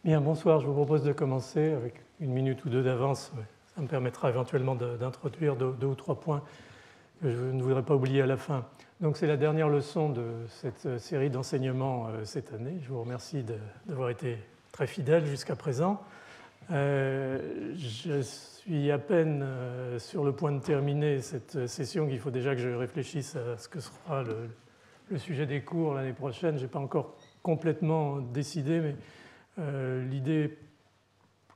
Bien, bonsoir. Je vous propose de commencer avec une minute ou deux d'avance. Ça me permettra éventuellement d'introduire deux ou trois points que je ne voudrais pas oublier à la fin. Donc, c'est la dernière leçon de cette série d'enseignements cette année. Je vous remercie d'avoir été très fidèles jusqu'à présent. Je suis à peine sur le point de terminer cette session qu'il faut déjà que je réfléchisse à ce que sera le sujet des cours l'année prochaine. Je n'ai pas encore complètement décidé, mais l'idée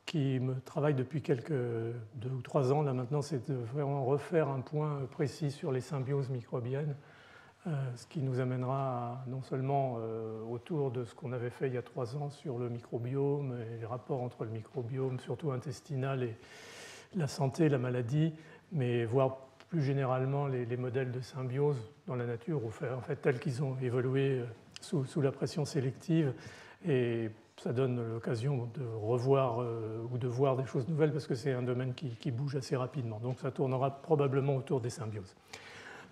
qui me travaille depuis quelques 2 ou 3 ans là maintenant, c'est de vraiment refaire un point précis sur les symbioses microbiennes, ce qui nous amènera non seulement autour de ce qu'on avait fait il y a 3 ans sur le microbiome et les rapports entre le microbiome, surtout intestinal, et la santé, la maladie, mais voir plus généralement les modèles de symbiose dans la nature, en fait tels qu'ils ont évolué sous la pression sélective. Et ça donne l'occasion de revoir ou de voir des choses nouvelles parce que c'est un domaine qui bouge assez rapidement. Donc ça tournera probablement autour des symbioses.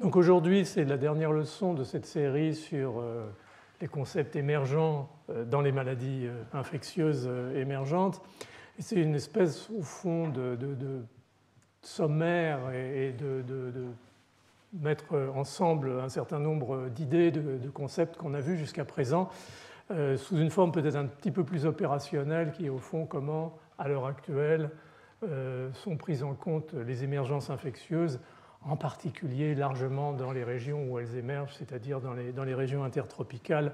Donc aujourd'hui, c'est la dernière leçon de cette série sur les concepts émergents dans les maladies infectieuses émergentes. Et c'est une espèce, au fond, de sommaire et de mettre ensemble un certain nombre d'idées, de concepts qu'on a vus jusqu'à présent, sous une forme peut-être un petit peu plus opérationnelle qui est au fond comment, à l'heure actuelle, sont prises en compte les émergences infectieuses, en particulier largement dans les régions où elles émergent, c'est-à-dire dans les régions intertropicales.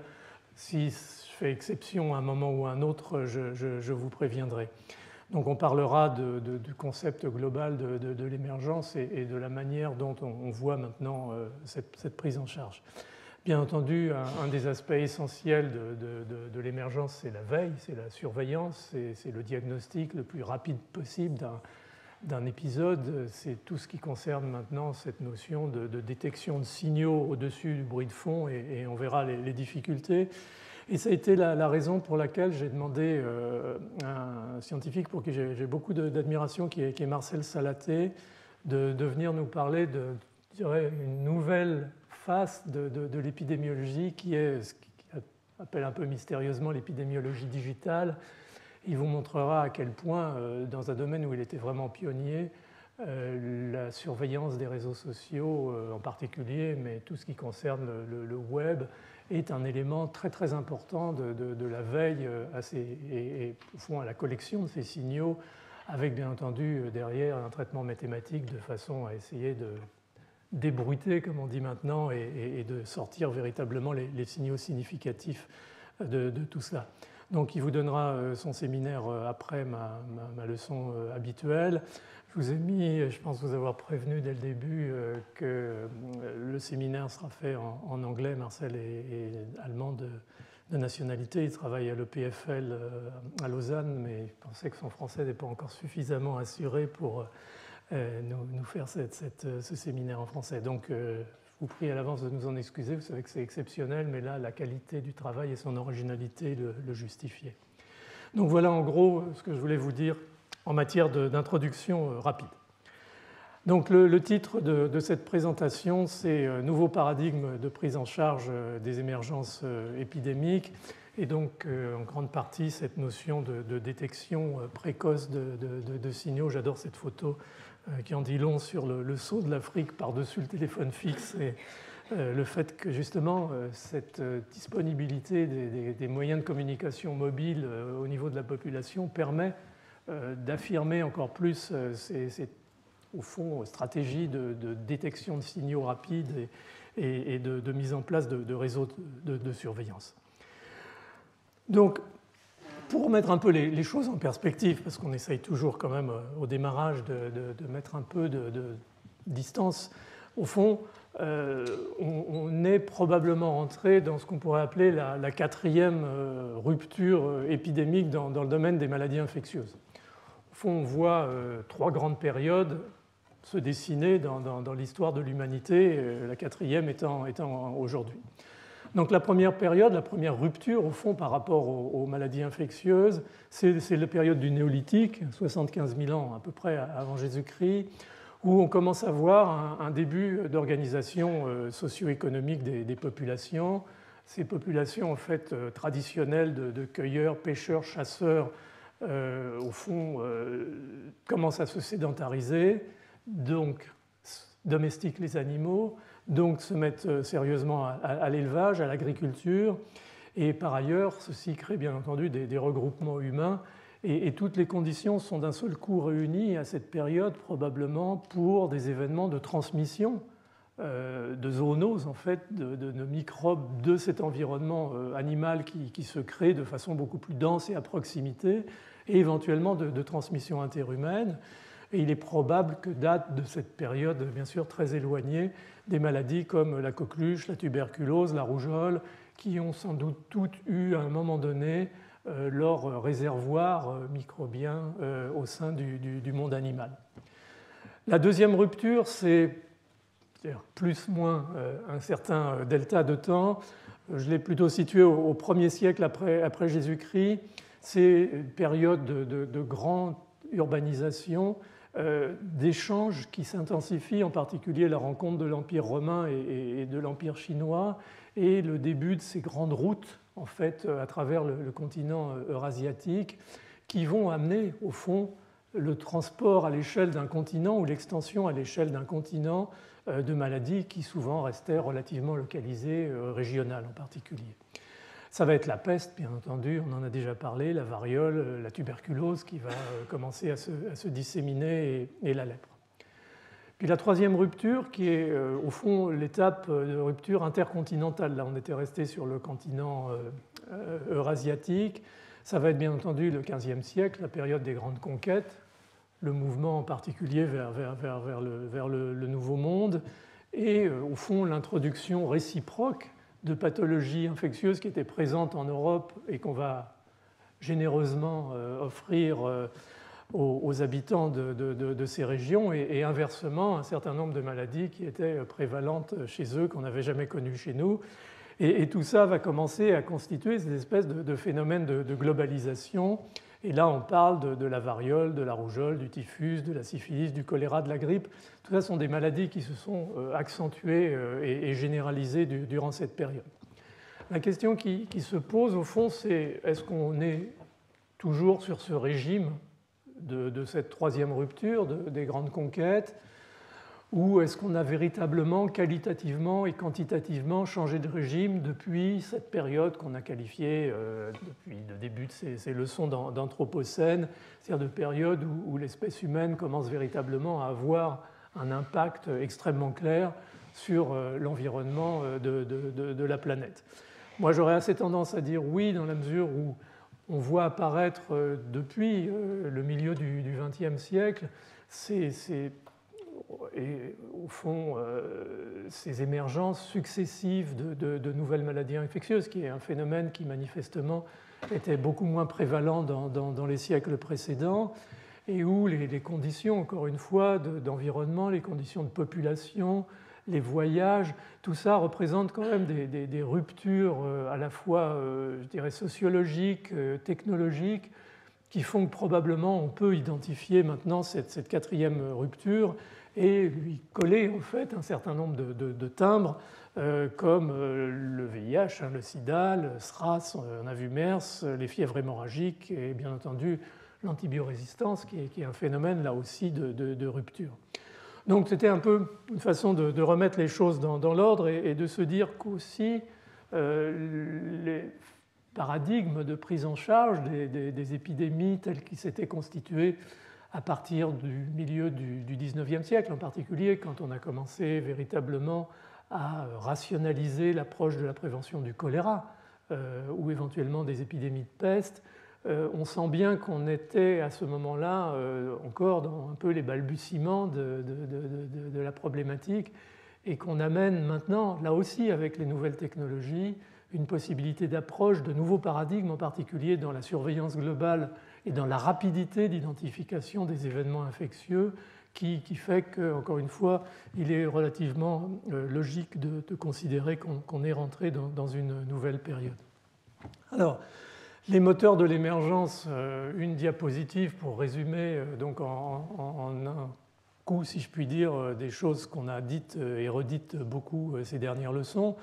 Si je fais exception à un moment ou à un autre, je vous préviendrai. Donc on parlera du concept global de l'émergence et de la manière dont on voit maintenant cette prise en charge. Bien entendu, un des aspects essentiels de l'émergence, c'est la veille, c'est la surveillance, c'est le diagnostic le plus rapide possible d'un épisode. C'est tout ce qui concerne maintenant cette notion de détection de signaux au-dessus du bruit de fond, et on verra les difficultés. Et ça a été la raison pour laquelle j'ai demandé à un scientifique pour qui j'ai beaucoup d'admiration, qui est Marcel Salaté, de venir nous parler de, je dirais, une nouvelle face de l'épidémiologie qui est ce qu'il appelle un peu mystérieusement l'épidémiologie digitale. Il vous montrera à quel point, dans un domaine où il était vraiment pionnier, la surveillance des réseaux sociaux en particulier, mais tout ce qui concerne le web, est un élément très très important de la veille et au fond à la collection de ces signaux, avec bien entendu derrière un traitement mathématique de façon à essayer de débruiter, comme on dit maintenant, et de sortir véritablement les signaux significatifs de tout cela. Donc il vous donnera son séminaire après ma leçon habituelle. Je vous ai mis, je pense vous avoir prévenu dès le début que le séminaire sera fait en anglais. Marcel est allemand de nationalité, il travaille à l'EPFL à Lausanne, mais je pensais que son français n'est pas encore suffisamment assuré pour nous faire ce séminaire en français. Donc je vous prie à l'avance de nous en excuser, vous savez que c'est exceptionnel, mais là la qualité du travail et son originalité le justifiaient. Donc voilà en gros ce que je voulais vous dire en matière d'introduction rapide. Donc le titre de cette présentation, c'est « Nouveau paradigme de prise en charge des émergences épidémiques ». Et donc, en grande partie, cette notion de détection précoce de signaux. J'adore cette photo qui en dit long sur le saut de l'Afrique par-dessus le téléphone fixe et le fait que, justement, cette disponibilité des moyens de communication mobiles au niveau de la population permet d'affirmer encore plus ces, au fond, stratégies de détection de signaux rapides et de mise en place de réseaux de surveillance. Donc, pour remettre un peu les choses en perspective, parce qu'on essaye toujours quand même au démarrage de mettre un peu de distance, au fond, on est probablement entré dans ce qu'on pourrait appeler la quatrième rupture épidémique dans le domaine des maladies infectieuses. Au fond, on voit 3 grandes périodes se dessiner dans l'histoire de l'humanité, la quatrième étant aujourd'hui. Donc la première période, la première rupture au fond par rapport aux maladies infectieuses, c'est la période du néolithique, 75 000 ans à peu près avant Jésus-Christ, où on commence à voir un début d'organisation socio-économique des populations, ces populations en fait traditionnelles de cueilleurs, pêcheurs, chasseurs, au fond, commencent à se sédentariser, donc domestiquent les animaux, donc se mettent sérieusement à l'élevage, à l'agriculture, et par ailleurs, ceci crée bien entendu des regroupements humains, et toutes les conditions sont d'un seul coup réunies à cette période, probablement pour des événements de transmission, de zoonose en fait, de microbes de cet environnement animal qui se crée de façon beaucoup plus dense et à proximité, et éventuellement de transmission interhumaine. Et il est probable que datent de cette période, bien sûr très éloignée, des maladies comme la coqueluche, la tuberculose, la rougeole, qui ont sans doute toutes eu à un moment donné leur réservoir microbien au sein du monde animal. La deuxième rupture, c'est plus-moins un certain delta de temps. Je l'ai plutôt situé au 1er siècle après Jésus-Christ. C'est une période de grande urbanisation, d'échanges qui s'intensifient, en particulier la rencontre de l'Empire romain et de l'Empire chinois, et le début de ces grandes routes en fait, à travers le continent eurasiatique, qui vont amener au fond le transport à l'échelle d'un continent ou l'extension à l'échelle d'un continent de maladies qui souvent restaient relativement localisées, régionales en particulier. Ça va être la peste, bien entendu, on en a déjà parlé, la variole, la tuberculose qui va commencer à se disséminer et la lèpre. Puis la troisième rupture, qui est au fond l'étape de rupture intercontinentale. Là, on était resté sur le continent eurasiatique. Ça va être bien entendu le XVe siècle, la période des grandes conquêtes, le mouvement en particulier vers le Nouveau Monde, et au fond l'introduction réciproque de pathologies infectieuses qui étaient présentes en Europe et qu'on va généreusement offrir aux habitants de ces régions, et inversement un certain nombre de maladies qui étaient prévalentes chez eux qu'on n'avait jamais connues chez nous. Et tout ça va commencer à constituer cette espèce de phénomène de globalisation. Et là, on parle de la variole, de la rougeole, du typhus, de la syphilis, du choléra, de la grippe. Tout ça sont des maladies qui se sont accentuées et généralisées durant cette période. La question qui se pose, au fond, c'est est-ce qu'on est toujours sur ce régime de cette troisième rupture, des grandes conquêtes, ou est-ce qu'on a véritablement, qualitativement et quantitativement changé de régime depuis cette période qu'on a qualifiée depuis le début de ces leçons d'Anthropocène, c'est-à-dire de période où l'espèce humaine commence véritablement à avoir un impact extrêmement clair sur l'environnement de la planète. Moi, j'aurais assez tendance à dire oui, dans la mesure où on voit apparaître depuis le milieu du XXe siècle et au fond ces émergences successives de nouvelles maladies infectieuses, qui est un phénomène qui manifestement était beaucoup moins prévalent dans les siècles précédents, et où les conditions, encore une fois, d'environnement, les conditions de population, les voyages, tout ça représente quand même des ruptures à la fois, je dirais, sociologiques, technologiques, qui font que probablement on peut identifier maintenant cette quatrième rupture et lui coller en fait un certain nombre de timbres comme le VIH, le sida, le SRAS, on a vu MERS, les fièvres hémorragiques et bien entendu l'antibiorésistance qui est un phénomène là aussi de rupture. Donc c'était un peu une façon de remettre les choses dans l'ordre et de se dire qu'aussi les paradigmes de prise en charge des épidémies telles qu'ils s'étaient constitués à partir du milieu du XIXe siècle, en particulier quand on a commencé véritablement à rationaliser l'approche de la prévention du choléra ou éventuellement des épidémies de peste, on sent bien qu'on était à ce moment-là encore dans un peu les balbutiements de la problématique et qu'on amène maintenant, là aussi avec les nouvelles technologies, une possibilité d'approche de nouveaux paradigmes, en particulier dans la surveillance globale et dans la rapidité d'identification des événements infectieux, qui fait qu'encore une fois, il est relativement logique de considérer qu'on est rentré dans une nouvelle période. Alors, les moteurs de l'émergence, une diapositive pour résumer donc en un coup, si je puis dire, des choses qu'on a dites et redites beaucoup ces dernières leçons.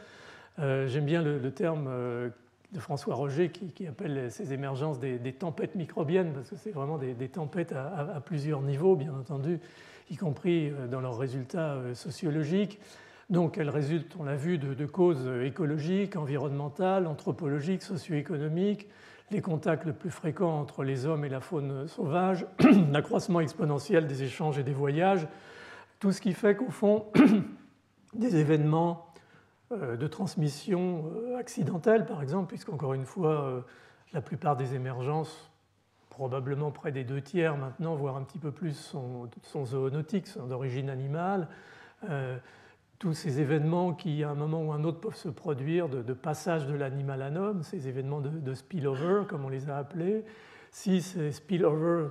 J'aime bien le terme de François Roger qui appelle ces émergences des tempêtes microbiennes, parce que c'est vraiment des tempêtes à plusieurs niveaux, bien entendu, y compris dans leurs résultats sociologiques. Donc elles résultent, on l'a vu, de causes écologiques, environnementales, anthropologiques, socio-économiques, les contacts le plus fréquents entre les hommes et la faune sauvage, l'accroissement exponentiel des échanges et des voyages, tout ce qui fait qu'au fond, des événements de transmission accidentelle, par exemple, puisqu'encore une fois, la plupart des émergences, probablement près des 2/3 maintenant, voire un petit peu plus, sont zoonotiques, sont d'origine animale. Tous ces événements qui, à un moment ou un autre, peuvent se produire de passage de l'animal à l'homme, ces événements de spillover, comme on les a appelés, si ces spillover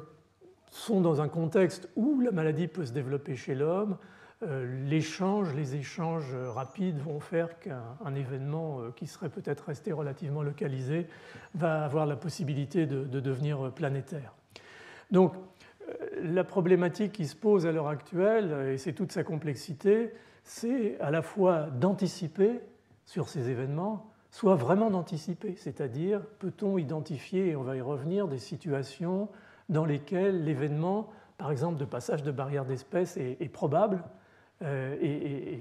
sont dans un contexte où la maladie peut se développer chez l'homme, les échanges rapides vont faire qu'un événement qui serait peut-être resté relativement localisé va avoir la possibilité de devenir planétaire. Donc, la problématique qui se pose à l'heure actuelle, et c'est toute sa complexité, c'est à la fois d'anticiper sur ces événements, soit vraiment d'anticiper, c'est-à-dire peut-on identifier, et on va y revenir, des situations dans lesquelles l'événement, par exemple de passage de barrière d'espèces, est probable et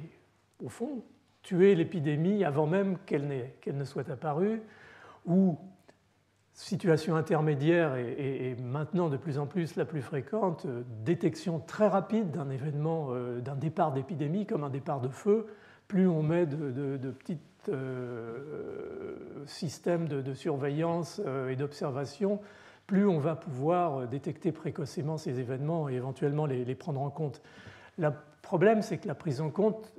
au fond tuer l'épidémie avant même qu'elle ne soit apparue, ou situation intermédiaire et maintenant de plus en plus la plus fréquente, détection très rapide d'un événement, d'un départ d'épidémie comme un départ de feu. Plus on met de petits systèmes de surveillance et d'observation, plus on va pouvoir détecter précocement ces événements et éventuellement les prendre en compte. Le problème, c'est que la prise en compte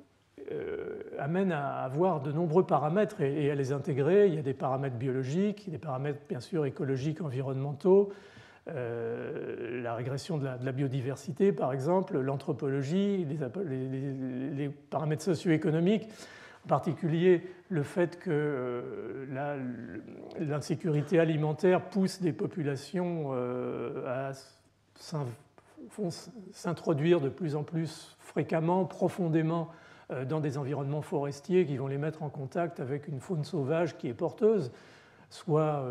amène à avoir de nombreux paramètres et à les intégrer. Il y a des paramètres biologiques, des paramètres bien sûr écologiques, environnementaux, la régression de la biodiversité par exemple, l'anthropologie, les paramètres socio-économiques, en particulier le fait que l'insécurité alimentaire pousse des populations à s'introduire de plus en plus fréquemment, profondément dans des environnements forestiers qui vont les mettre en contact avec une faune sauvage qui est porteuse, soit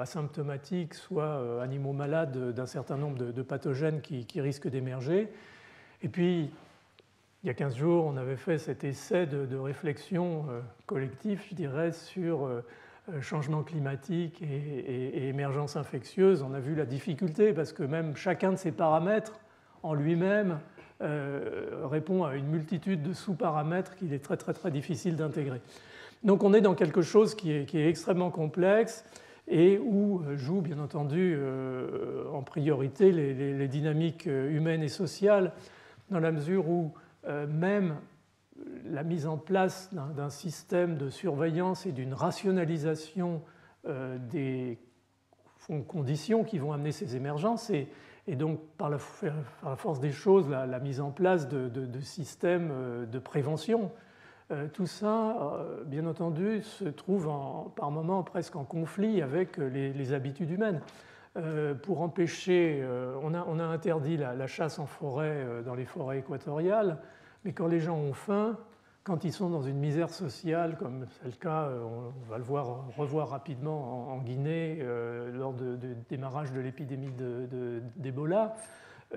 asymptomatique, soit animaux malades d'un certain nombre de pathogènes qui risquent d'émerger. Et puis, il y a 15 jours, on avait fait cet essai de réflexion collectif, je dirais, sur changement climatique et émergence infectieuse. On a vu la difficulté parce que même chacun de ces paramètres en lui-même répond à une multitude de sous-paramètres qu'il est très, très, très difficile d'intégrer. Donc on est dans quelque chose qui est extrêmement complexe et où jouent bien entendu en priorité les dynamiques humaines et sociales, dans la mesure où même la mise en place d'un système de surveillance et d'une rationalisation des conditions qui vont amener ces émergences et donc par la force des choses la mise en place de systèmes de prévention. Tout ça, bien entendu, se trouve par moments presque en conflit avec les habitudes humaines. Pour empêcher, on a interdit la chasse en forêt dans les forêts équatoriales, mais quand les gens ont faim, quand ils sont dans une misère sociale, comme c'est le cas, on va le revoir rapidement en Guinée lors du démarrage de l'épidémie d'Ebola,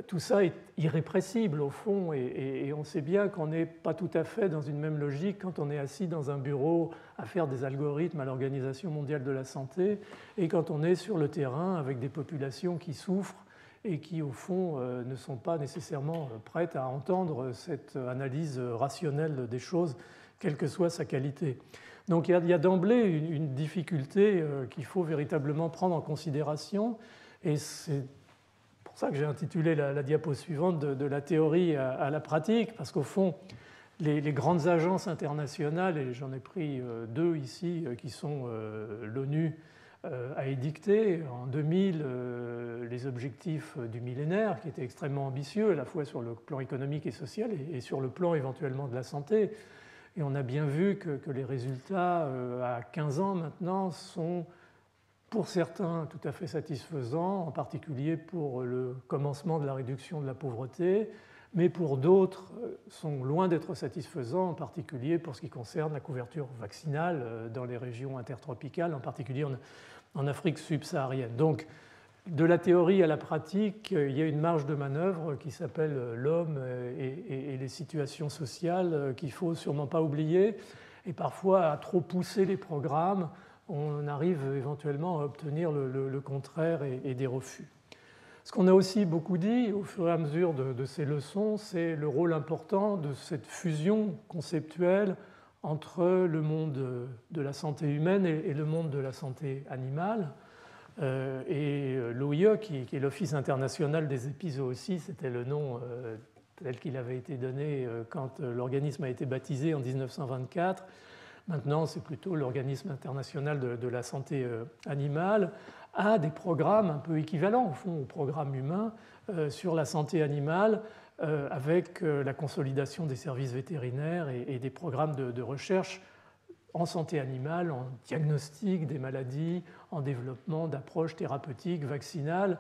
tout ça est irrépressible au fond et on sait bien qu'on n'est pas tout à fait dans une même logique quand on est assis dans un bureau à faire des algorithmes à l'Organisation mondiale de la santé et quand on est sur le terrain avec des populations qui souffrent et qui au fond ne sont pas nécessairement prêtes à entendre cette analyse rationnelle des choses, quelle que soit sa qualité. Donc il y a d'emblée une difficulté qu'il faut véritablement prendre en considération et c'est pour ça que j'ai intitulé la diapo suivante de la théorie à la pratique, parce qu'au fond, les grandes agences internationales, et j'en ai pris deux ici, qui sont l'ONU a édicté en 2000 les objectifs du millénaire, qui étaient extrêmement ambitieux, à la fois sur le plan économique et social, et sur le plan éventuellement de la santé. Et on a bien vu que les résultats à 15 ans maintenant sont pour certains tout à fait satisfaisants, en particulier pour le commencement de la réduction de la pauvreté, mais pour d'autres sont loin d'être satisfaisants, en particulier pour ce qui concerne la couverture vaccinale dans les régions intertropicales, en particulier en Afrique subsaharienne. Donc, de la théorie à la pratique, il y a une marge de manœuvre qui s'appelle l'homme et les situations sociales qu'il ne faut sûrement pas oublier. Et parfois, à trop pousser les programmes, on arrive éventuellement à obtenir le contraire et des refus. Ce qu'on a aussi beaucoup dit au fur et à mesure de ces leçons, c'est le rôle important de cette fusion conceptuelle entre le monde de la santé humaine et le monde de la santé animale. Et l'OIE, qui est l'Office international des épizooties, c'était le nom tel qu'il avait été donné quand l'organisme a été baptisé en 1924. Maintenant, c'est plutôt l'Organisme international de la santé animale, a des programmes un peu équivalents au fond au programme humain sur la santé animale, avec la consolidation des services vétérinaires et des programmes de recherche en santé animale, en diagnostic des maladies, en développement d'approches thérapeutiques, vaccinales,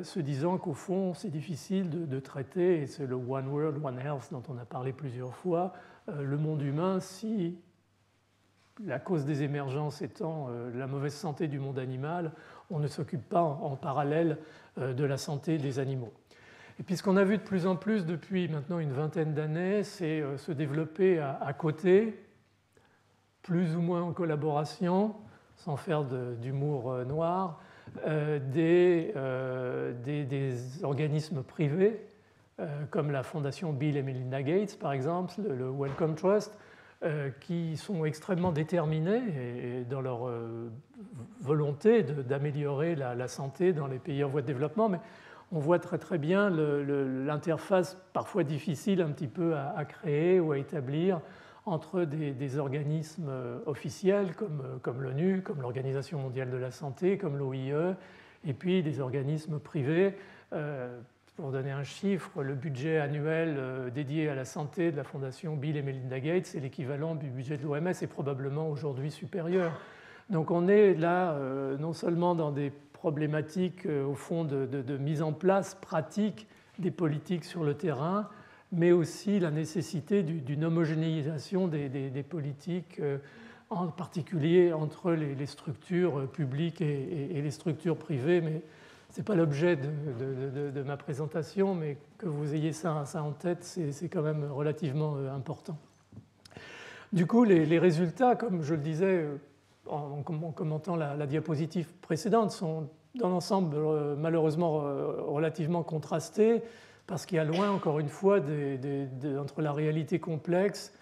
se disant qu'au fond, c'est difficile de traiter, et c'est le One World, One Health dont on a parlé plusieurs fois, le monde humain si la cause des émergences étant la mauvaise santé du monde animal, on ne s'occupe pas en parallèle de la santé des animaux. Et puis ce qu'on a vu de plus en plus depuis maintenant une vingtaine d'années, c'est se développer à côté, plus ou moins en collaboration, sans faire d'humour noir, des organismes privés, comme la fondation Bill et Melinda Gates, par exemple, le Wellcome Trust, qui sont extrêmement déterminés dans leur volonté d'améliorer la santé dans les pays en voie de développement, mais on voit très très bien l'interface parfois difficile un petit peu à créer ou à établir entre des organismes officiels comme l'ONU, comme l'Organisation mondiale de la santé, comme l'OIE, et puis des organismes privés. Pour donner un chiffre, le budget annuel dédié à la santé de la fondation Bill et Melinda Gates, c'est l'équivalent du budget de l'OMS et probablement aujourd'hui supérieur. Donc on est là non seulement dans des problématiques au fond de mise en place pratique des politiques sur le terrain, mais aussi la nécessité d'une homogénéisation des politiques, en particulier entre les structures publiques et les structures privées. Mais ce n'est pas l'objet de ma présentation, mais que vous ayez ça en tête, c'est quand même relativement important. Du coup, les résultats, comme je le disais en commentant la diapositive précédente, sont dans l'ensemble malheureusement relativement contrastés, parce qu'il y a loin, encore une fois, entre la réalité complexe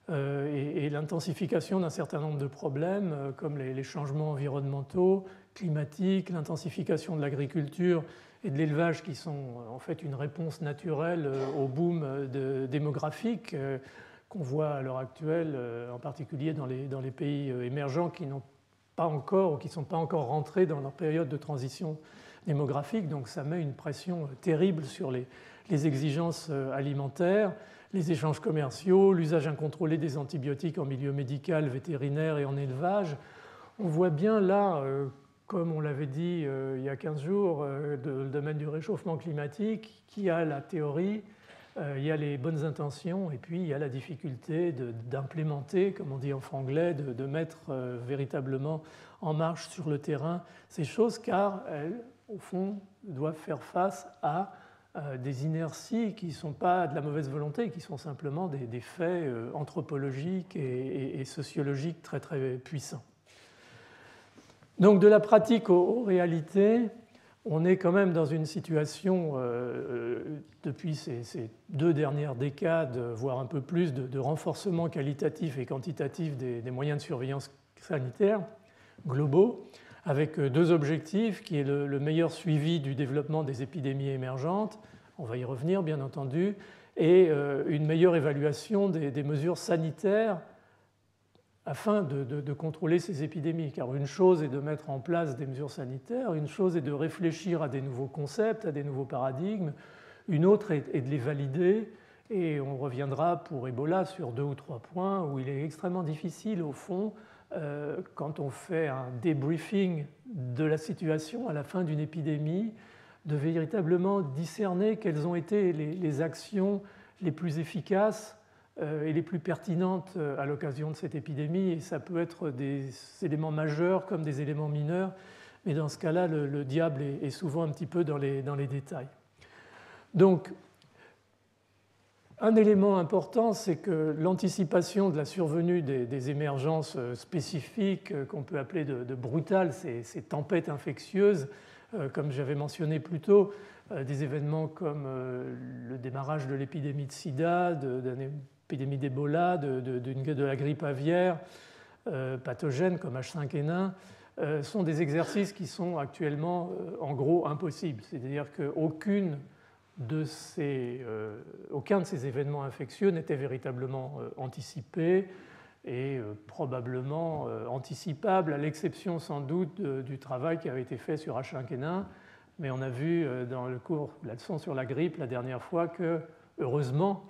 et l'intensification d'un certain nombre de problèmes, comme les changements environnementaux, climatiques, l'intensification de l'agriculture et de l'élevage, qui sont en fait une réponse naturelle au boom démographique qu'on voit à l'heure actuelle, en particulier dans les pays émergents qui n'ont pas encore ou qui ne sont pas encore rentrés dans leur période de transition démographique. Donc ça met une pression terrible sur les exigences alimentaires, les échanges commerciaux, l'usage incontrôlé des antibiotiques en milieu médical, vétérinaire et en élevage. On voit bien là, comme on l'avait dit il y a 15 jours, le domaine du réchauffement climatique, qui a la théorie, il y a les bonnes intentions, et puis il y a la difficulté d'implémenter, comme on dit en franglais, de mettre véritablement en marche sur le terrain ces choses, car elles, au fond, doivent faire face à des inerties qui ne sont pas de la mauvaise volonté, qui sont simplement des faits anthropologiques et sociologiques très très puissants. Donc de la pratique aux réalités, on est quand même dans une situation, depuis ces 2 dernières décades, voire un peu plus, de renforcement qualitatif et quantitatif des moyens de surveillance sanitaire globaux, avec 2 objectifs, qui est le meilleur suivi du développement des épidémies émergentes, on va y revenir bien entendu, et une meilleure évaluation des mesures sanitaires afin de contrôler ces épidémies. Car une chose est de mettre en place des mesures sanitaires, une chose est de réfléchir à des nouveaux concepts, à des nouveaux paradigmes, une autre est de les valider, et on reviendra pour Ebola sur 2 ou 3 points où il est extrêmement difficile au fond, quand on fait un débriefing de la situation à la fin d'une épidémie, de véritablement discerner quelles ont été les actions les plus efficaces et les plus pertinentes à l'occasion de cette épidémie. Et ça peut être des éléments majeurs comme des éléments mineurs, mais dans ce cas-là, le diable est souvent un petit peu dans les détails. Donc, un élément important, c'est que l'anticipation de la survenue des émergences spécifiques qu'on peut appeler de brutales, ces tempêtes infectieuses, comme j'avais mentionné plus tôt, des événements comme le démarrage de l'épidémie de sida, de l'épidémie d'Ebola, de la grippe aviaire, pathogènes comme H5N1, sont des exercices qui sont actuellement en gros impossibles. C'est-à-dire qu'aucun de ces événements infectieux n'était véritablement anticipé et probablement anticipable, à l'exception sans doute du travail qui avait été fait sur H5N1. Mais on a vu dans le cours, la leçon sur la grippe la dernière fois que, heureusement,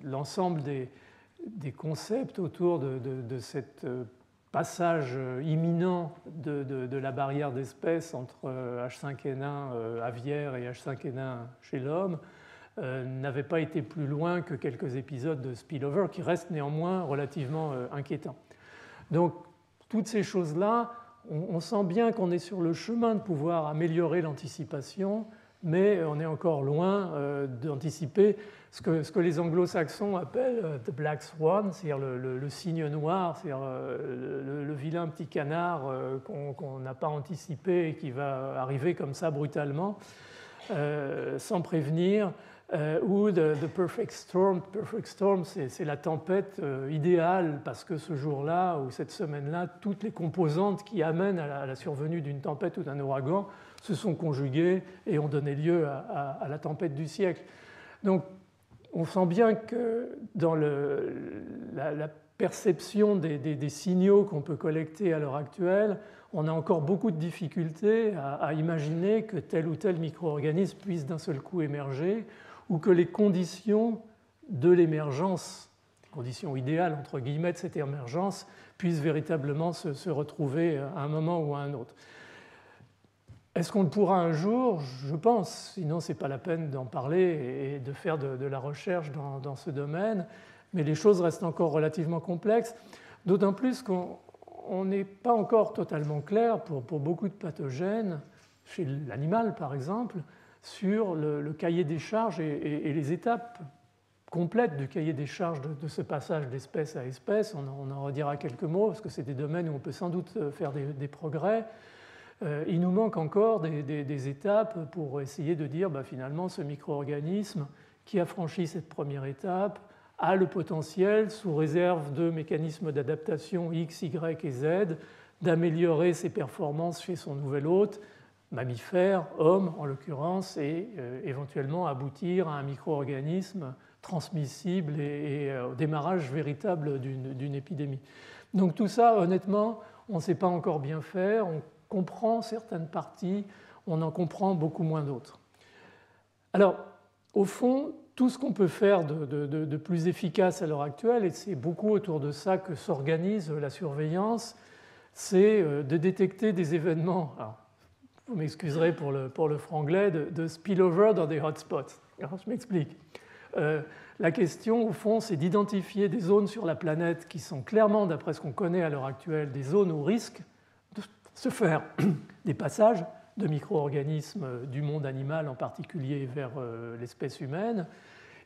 l'ensemble des concepts autour de cette passage imminent de la barrière d'espèces entre H5N1 aviaire et H5N1 chez l'homme n'avaient pas été plus loin que quelques épisodes de spillover qui restent néanmoins relativement inquiétants. Donc, toutes ces choses-là, on sent bien qu'on est sur le chemin de pouvoir améliorer l'anticipation, mais on est encore loin d'anticiper ce que les anglo-saxons appellent the black swan, c'est-à-dire le cygne noir, c'est-à-dire le vilain petit canard qu'on n'a pas anticipé et qui va arriver comme ça brutalement, sans prévenir, ou the perfect storm. Perfect storm, c'est la tempête idéale parce que ce jour-là ou cette semaine-là, toutes les composantes qui amènent à la survenue d'une tempête ou d'un ouragan se sont conjuguées et ont donné lieu à la tempête du siècle. Donc, on sent bien que dans la perception des signaux qu'on peut collecter à l'heure actuelle, on a encore beaucoup de difficultés à imaginer que tel ou tel micro-organisme puisse d'un seul coup émerger, ou que les conditions de l'émergence, conditions idéales entre guillemets de cette émergence, puissent véritablement se retrouver à un moment ou à un autre. Est-ce qu'on le pourra un jour? Je pense, sinon ce n'est pas la peine d'en parler et de faire de la recherche dans ce domaine, mais les choses restent encore relativement complexes, d'autant plus qu'on n'est pas encore totalement clair pour beaucoup de pathogènes, chez l'animal par exemple, sur le cahier des charges et les étapes complètes du cahier des charges de ce passage d'espèce à espèce. On en redira quelques mots, parce que c'est des domaines où on peut sans doute faire des progrès. Il nous manque encore des étapes pour essayer de dire finalement ce micro-organisme qui a franchi cette première étape a le potentiel, sous réserve de mécanismes d'adaptation X, Y et Z, d'améliorer ses performances chez son nouvel hôte, mammifère, homme en l'occurrence, et éventuellement aboutir à un micro-organisme transmissible et au démarrage véritable d'une épidémie. Donc tout ça, honnêtement, on ne sait pas encore bien faire, on comprend certaines parties, on en comprend beaucoup moins d'autres. Alors, au fond, tout ce qu'on peut faire de plus efficace à l'heure actuelle, et c'est beaucoup autour de ça que s'organise la surveillance, c'est de détecter des événements, alors, vous m'excuserez pour le franglais, de spillover dans des hotspots. Alors, je m'explique. La question, au fond, c'est d'identifier des zones sur la planète qui sont clairement, d'après ce qu'on connaît à l'heure actuelle, des zones au risque de se faire des passages de micro-organismes du monde animal en particulier vers l'espèce humaine,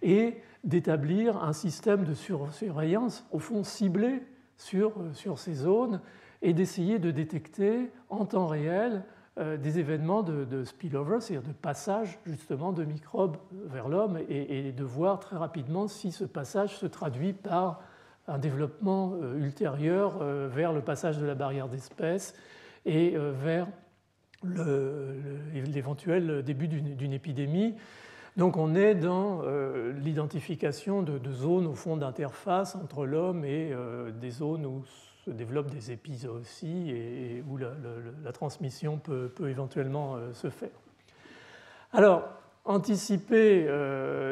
et d'établir un système de surveillance, au fond, ciblé sur ces zones, et d'essayer de détecter en temps réel des événements de spillover, c'est-à-dire de passage justement de microbes vers l'homme, et de voir très rapidement si ce passage se traduit par un développement ultérieur vers le passage de la barrière d'espèces et vers l'éventuel début d'une épidémie. Donc on est dans l'identification de zones au fond d'interface entre l'homme et des zones où se développent des épizooties et où la transmission peut éventuellement se faire. Alors, anticiper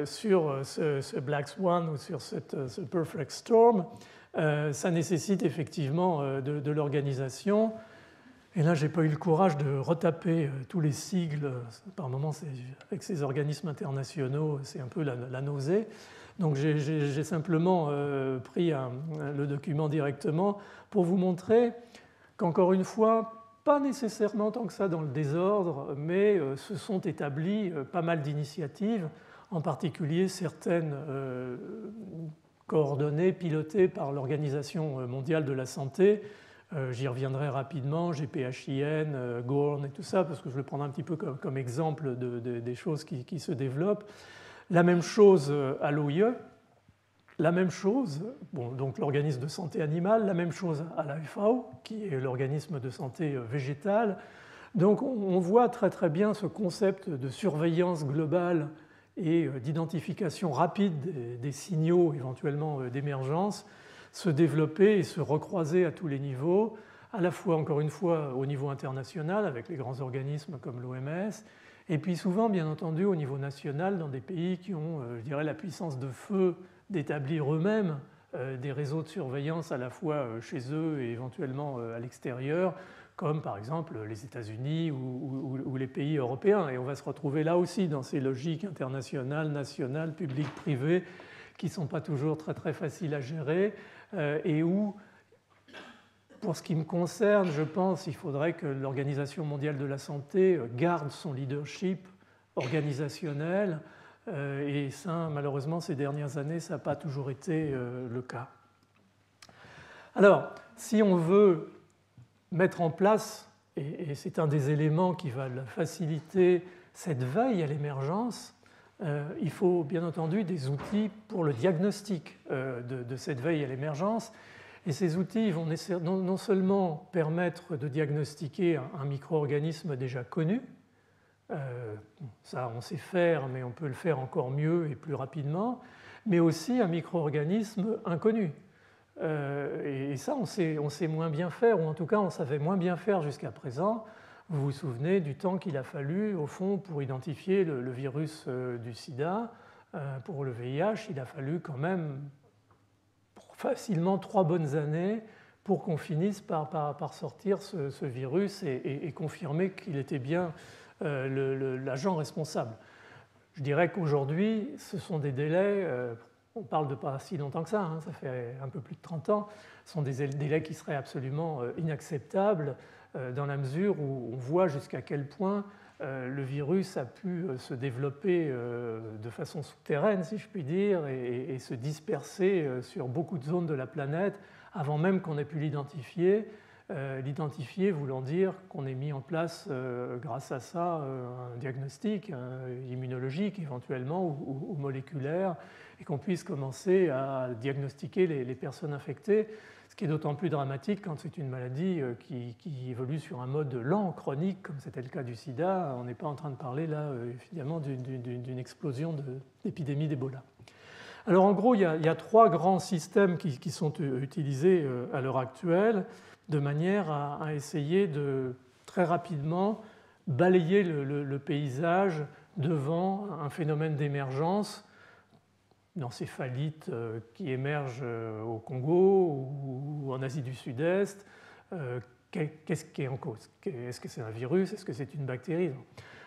sur ce Black Swan ou sur ce Perfect Storm, ça nécessite effectivement de l'organisation. Et là, je n'ai pas eu le courage de retaper tous les sigles. Par moments, avec ces organismes internationaux, c'est un peu la nausée. Donc j'ai simplement pris le document directement pour vous montrer qu'encore une fois, pas nécessairement tant que ça dans le désordre, mais se sont établies pas mal d'initiatives, en particulier certaines coordonnées, pilotées par l'Organisation mondiale de la santé. J'y reviendrai rapidement, GPHIN, GORN et tout ça, parce que je vais prendre un petit peu comme exemple des choses qui se développent. La même chose à l'OIE, la même chose, bon, donc l'organisme de santé animale, la même chose à la FAO, qui est l'organisme de santé végétale. Donc on voit très très bien ce concept de surveillance globale et d'identification rapide des signaux éventuellement d'émergence se développer et se recroiser à tous les niveaux, à la fois, encore une fois, au niveau international avec les grands organismes comme l'OMS, et puis souvent, bien entendu, au niveau national dans des pays qui ont, je dirais, la puissance de feu d'établir eux-mêmes des réseaux de surveillance à la fois chez eux et éventuellement à l'extérieur, comme par exemple les États-Unis ou les pays européens. Et on va se retrouver là aussi dans ces logiques internationales, nationales, publiques, privées, qui ne sont pas toujours très, très faciles à gérer et où, pour ce qui me concerne, je pense qu'il faudrait que l'Organisation mondiale de la santé garde son leadership organisationnel. Et ça, malheureusement, ces dernières années, ça n'a pas toujours été le cas. Alors, si on veut mettre en place, et c'est un des éléments qui va faciliter cette veille à l'émergence, il faut bien entendu des outils pour le diagnostic de cette veille à l'émergence. Et ces outils vont non seulement permettre de diagnostiquer un micro-organisme déjà connu, ça on sait faire, mais on peut le faire encore mieux et plus rapidement, mais aussi un micro-organisme inconnu. Et ça, on sait moins bien faire, ou en tout cas, on savait moins bien faire jusqu'à présent. Vous vous souvenez du temps qu'il a fallu, au fond, pour identifier le virus du sida. Pour le VIH, il a fallu quand même facilement 3 bonnes années pour qu'on finisse par sortir ce virus et confirmer qu'il était bien l'agent responsable. Je dirais qu'aujourd'hui, ce sont des délais, on parle de pas si longtemps que ça, hein, ça fait un peu plus de 30 ans, ce sont des délais qui seraient absolument inacceptables dans la mesure où on voit jusqu'à quel point le virus a pu se développer de façon souterraine, si je puis dire, et se disperser sur beaucoup de zones de la planète avant même qu'on ait pu l'identifier. L'identifier voulant dire qu'on ait mis en place, grâce à ça, un diagnostic immunologique éventuellement ou moléculaire, et qu'on puisse commencer à diagnostiquer les personnes infectées, ce qui est d'autant plus dramatique quand c'est une maladie qui évolue sur un mode lent, chronique, comme c'était le cas du sida. On n'est pas en train de parler là, finalement, d'une explosion d'épidémie d'Ebola. Alors en gros, il y a 3 grands systèmes qui sont utilisés à l'heure actuelle, de manière à essayer de très rapidement balayer le paysage devant un phénomène d'émergence, une encéphalite qui émerge au Congo ou en Asie du Sud-Est. Qu'est-ce qui est en cause? Est-ce que c'est un virus? Est-ce que c'est une bactérie?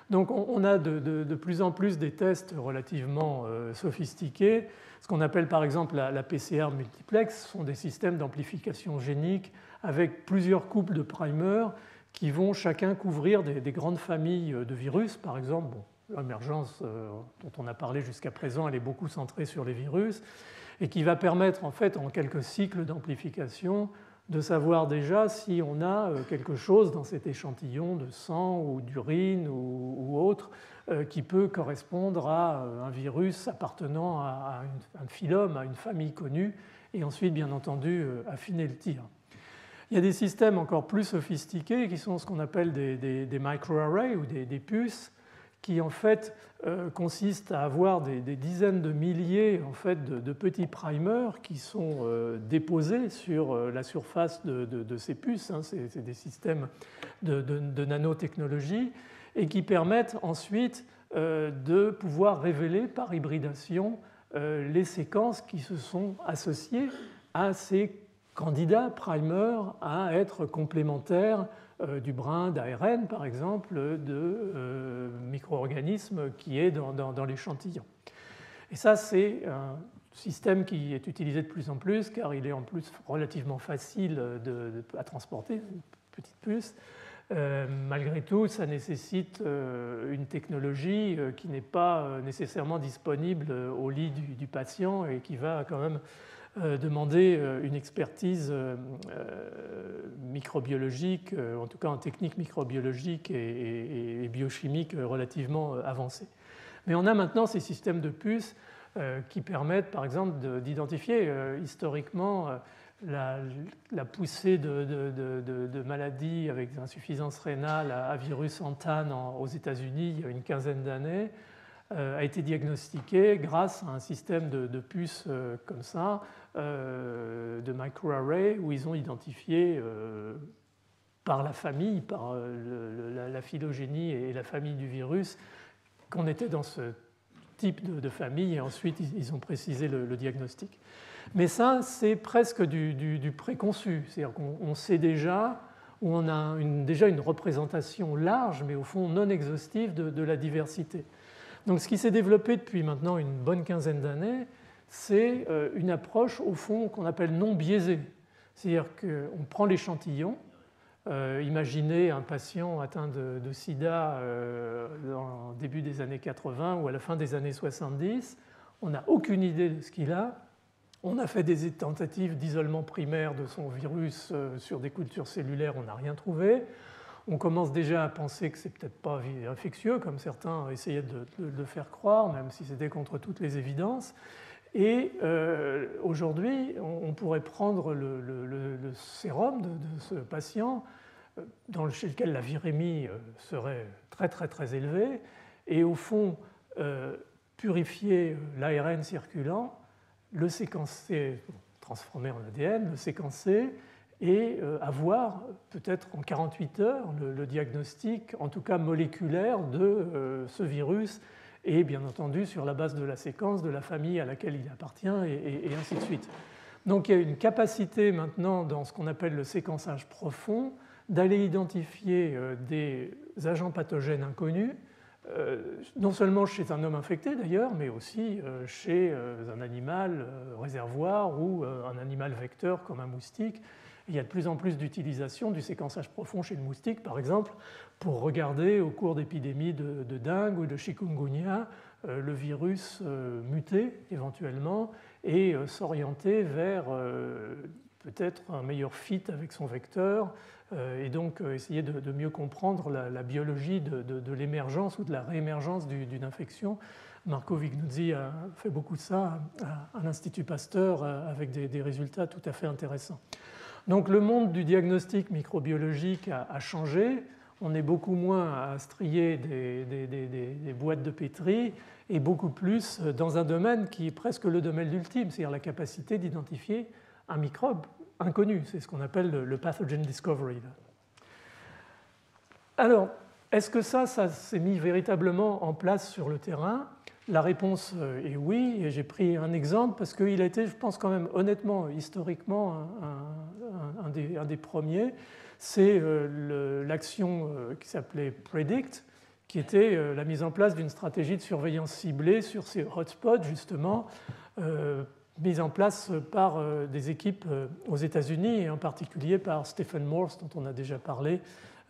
Donc on a de plus en plus des tests relativement sophistiqués. Ce qu'on appelle par exemple la PCR multiplex sont des systèmes d'amplification génique avec plusieurs couples de primers qui vont chacun couvrir des grandes familles de virus. Par exemple, l'émergence dont on a parlé jusqu'à présent, elle est beaucoup centrée sur les virus et qui va permettre en fait en quelques cycles d'amplification de savoir déjà si on a quelque chose dans cet échantillon de sang ou d'urine ou autre qui peut correspondre à un virus appartenant à un phylum, à une famille connue, et ensuite, bien entendu, affiner le tir. Il y a des systèmes encore plus sophistiqués qui sont ce qu'on appelle des microarrays ou des puces, qui en fait consistent à avoir des dizaines de milliers en fait, de petits primers qui sont déposés sur la surface de ces puces. Hein, c'est des systèmes de nanotechnologie et qui permettent ensuite de pouvoir révéler par hybridation les séquences qui se sont associées à ces candidats primers à être complémentaires du brin d'ARN, par exemple, de micro-organismes qui est dans l'échantillon. Et ça, c'est un système qui est utilisé de plus en plus, car il est en plus relativement facile à transporter, une petite puce. Malgré tout, ça nécessite une technologie qui n'est pas nécessairement disponible au lit du patient et qui va quand même demander une expertise microbiologique, en tout cas en technique microbiologique et biochimique relativement avancée. Mais on a maintenant ces systèmes de puces qui permettent par exemple d'identifier historiquement la poussée de maladies avec insuffisance rénale à virus Antan aux États-Unis il y a une quinzaine d'années a été diagnostiquée grâce à un système de puces comme ça, de microarray, où ils ont identifié par la famille, par la phylogénie et la famille du virus, qu'on était dans ce type de famille, et ensuite ils ont précisé le diagnostic. Mais ça, c'est presque du préconçu, c'est-à-dire qu'on sait déjà, ou on a déjà une représentation large, mais au fond non exhaustive de la diversité. Donc ce qui s'est développé depuis maintenant une bonne quinzaine d'années, c'est une approche au fond qu'on appelle non biaisée. C'est-à-dire qu'on prend l'échantillon, imaginez un patient atteint de sida au début des années 80 ou à la fin des années 70, on n'a aucune idée de ce qu'il a. On a fait des tentatives d'isolement primaire de son virus sur des cultures cellulaires, on n'a rien trouvé. On commence déjà à penser que c'est peut-être pas infectieux, comme certains essayaient de le faire croire, même si c'était contre toutes les évidences. Et aujourd'hui, on pourrait prendre le sérum de ce patient, chez lequel la virémie serait très très très élevée, et au fond purifier l'ARN circulant, le séquencer, transformer en ADN, le séquencer, et avoir peut-être en 48 heures le diagnostic, en tout cas moléculaire, de ce virus, et bien entendu sur la base de la séquence de la famille à laquelle il appartient, et ainsi de suite. Donc il y a une capacité maintenant dans ce qu'on appelle le séquençage profond d'aller identifier des agents pathogènes inconnus, non seulement chez un homme infecté d'ailleurs, mais aussi chez un animal réservoir ou un animal vecteur comme un moustique. Il y a de plus en plus d'utilisation du séquençage profond chez le moustique, par exemple, pour regarder au cours d'épidémies de dengue ou de chikungunya le virus muter éventuellement et s'orienter vers peut-être un meilleur fit avec son vecteur et donc essayer de mieux comprendre la biologie de l'émergence ou de la réémergence d'une infection. Marco Vignuzzi a fait beaucoup de ça à l'Institut Pasteur avec des résultats tout à fait intéressants. Donc le monde du diagnostic microbiologique a changé. On est beaucoup moins à strier des boîtes de pétri et beaucoup plus dans un domaine qui est presque le domaine ultime, c'est-à-dire la capacité d'identifier un microbe inconnu. C'est ce qu'on appelle le pathogen discovery. Alors, est-ce que ça s'est mis véritablement en place sur le terrain ? La réponse est oui, et j'ai pris un exemple parce qu'il a été, je pense quand même honnêtement, historiquement, un des premiers. C'est l'action qui s'appelait PREDICT, qui était la mise en place d'une stratégie de surveillance ciblée sur ces hotspots, justement, mise en place par des équipes aux États-Unis et en particulier par Stephen Morse, dont on a déjà parlé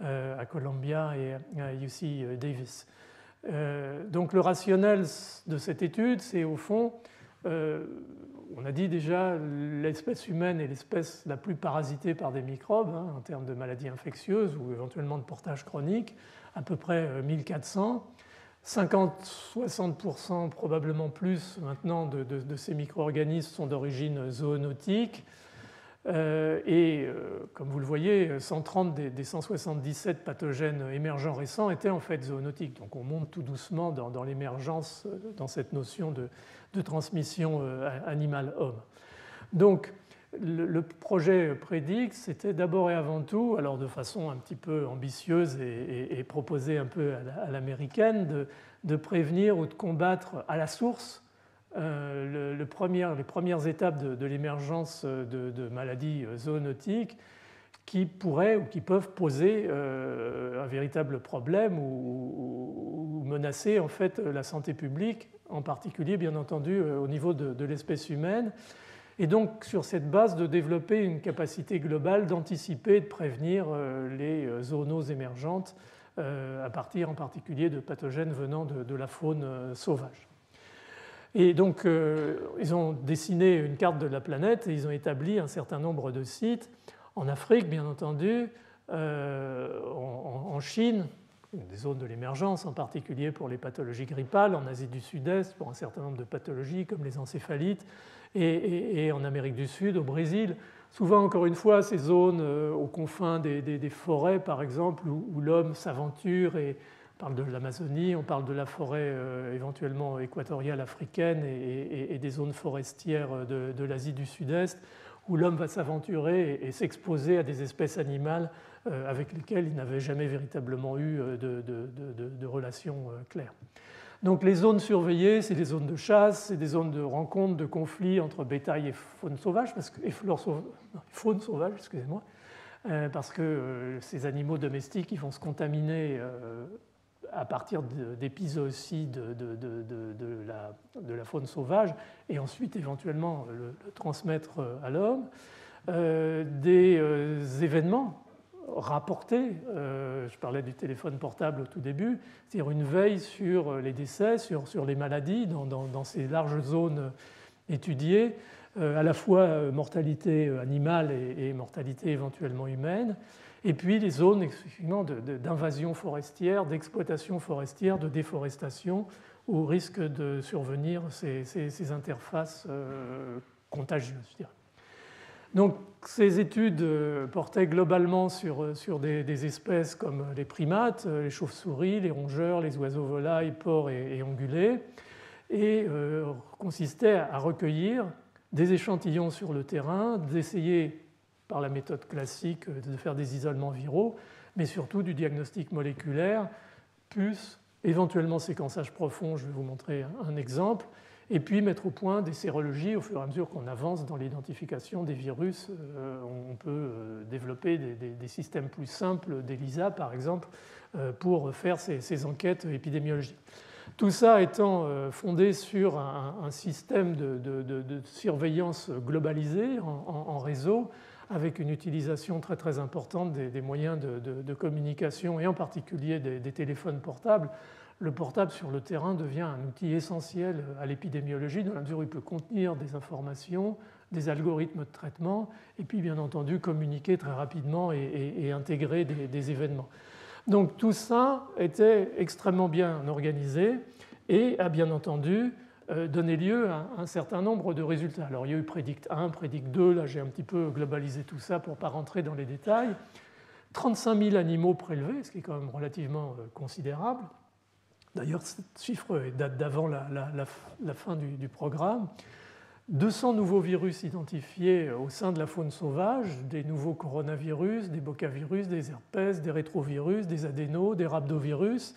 à Columbia et à UC Davis. Donc le rationnel de cette étude, c'est au fond, on a dit déjà, l'espèce humaine est l'espèce la plus parasitée par des microbes, en termes de maladies infectieuses ou éventuellement de portage chronique, à peu près 1400. 50-60%, probablement plus maintenant, de ces micro-organismes sont d'origine zoonotique. Et comme vous le voyez, 130 des 177 pathogènes émergents récents étaient en fait zoonotiques. Donc on monte tout doucement dans l'émergence, dans cette notion de transmission animal-homme. Donc le projet PREDICT, c'était d'abord et avant tout, alors de façon un petit peu ambitieuse et proposée un peu à l'américaine, de prévenir ou de combattre à la source les premières étapes de l'émergence de maladies zoonotiques qui pourraient ou qui peuvent poser un véritable problème ou menacer en fait la santé publique, en particulier bien entendu au niveau de l'espèce humaine. Et donc sur cette base de développer une capacité globale d'anticiper et de prévenir les zoonoses émergentes à partir en particulier de pathogènes venant de la faune sauvage. Et donc ils ont dessiné une carte de la planète et ils ont établi un certain nombre de sites en Afrique, bien entendu, en Chine, des zones de l'émergence, en particulier pour les pathologies grippales, en Asie du Sud-Est, pour un certain nombre de pathologies comme les encéphalites, et en Amérique du Sud, au Brésil. Souvent, encore une fois, ces zones aux confins des forêts, par exemple, où l'homme s'aventure, et on parle de l'Amazonie, on parle de la forêt éventuellement équatoriale africaine et des zones forestières de l'Asie du Sud-Est, où l'homme va s'aventurer et s'exposer à des espèces animales avec lesquelles il n'avait jamais véritablement eu de relations claires. Donc les zones surveillées, c'est des zones de chasse, c'est des zones de rencontre, de conflits entre bétail et faune sauvage, faune sauvage, excusez-moi, parce que ces animaux domestiques ils vont se contaminer à partir d'épizooties de la faune sauvage et ensuite éventuellement le transmettre à l'homme. Des événements rapportés, je parlais du téléphone portable au tout début, c'est-à-dire une veille sur les décès, sur les maladies dans ces larges zones étudiées, à la fois mortalité animale et mortalité éventuellement humaine. Et puis les zones d'invasion forestière, d'exploitation forestière, de déforestation, où risquent de survenir ces interfaces contagieuses. Donc ces études portaient globalement sur des espèces comme les primates, les chauves-souris, les rongeurs, les oiseaux volailles, porcs et ongulés, et consistaient à recueillir des échantillons sur le terrain, d'essayer par la méthode classique de faire des isolements viraux, mais surtout du diagnostic moléculaire, plus éventuellement séquençage profond, je vais vous montrer un exemple, et puis mettre au point des sérologies au fur et à mesure qu'on avance dans l'identification des virus. On peut développer des systèmes plus simples d'ELISA, par exemple, pour faire ces enquêtes épidémiologiques. Tout ça étant fondé sur un système de surveillance globalisée en réseau, avec une utilisation très très importante des moyens de communication et en particulier des téléphones portables. Le portable sur le terrain devient un outil essentiel à l'épidémiologie dans la mesure où il peut contenir des informations, des algorithmes de traitement et puis bien entendu communiquer très rapidement et intégrer des événements. Donc tout ça était extrêmement bien organisé et a bien entendu donné lieu à un certain nombre de résultats. Alors il y a eu Predict 1, Predict 2, là j'ai un petit peu globalisé tout ça pour ne pas rentrer dans les détails. 35 000 animaux prélevés, ce qui est quand même relativement considérable. D'ailleurs, ce chiffre date d'avant la fin du programme. 200 nouveaux virus identifiés au sein de la faune sauvage, des nouveaux coronavirus, des bocavirus, des herpès, des rétrovirus, des adénos, des rhabdovirus.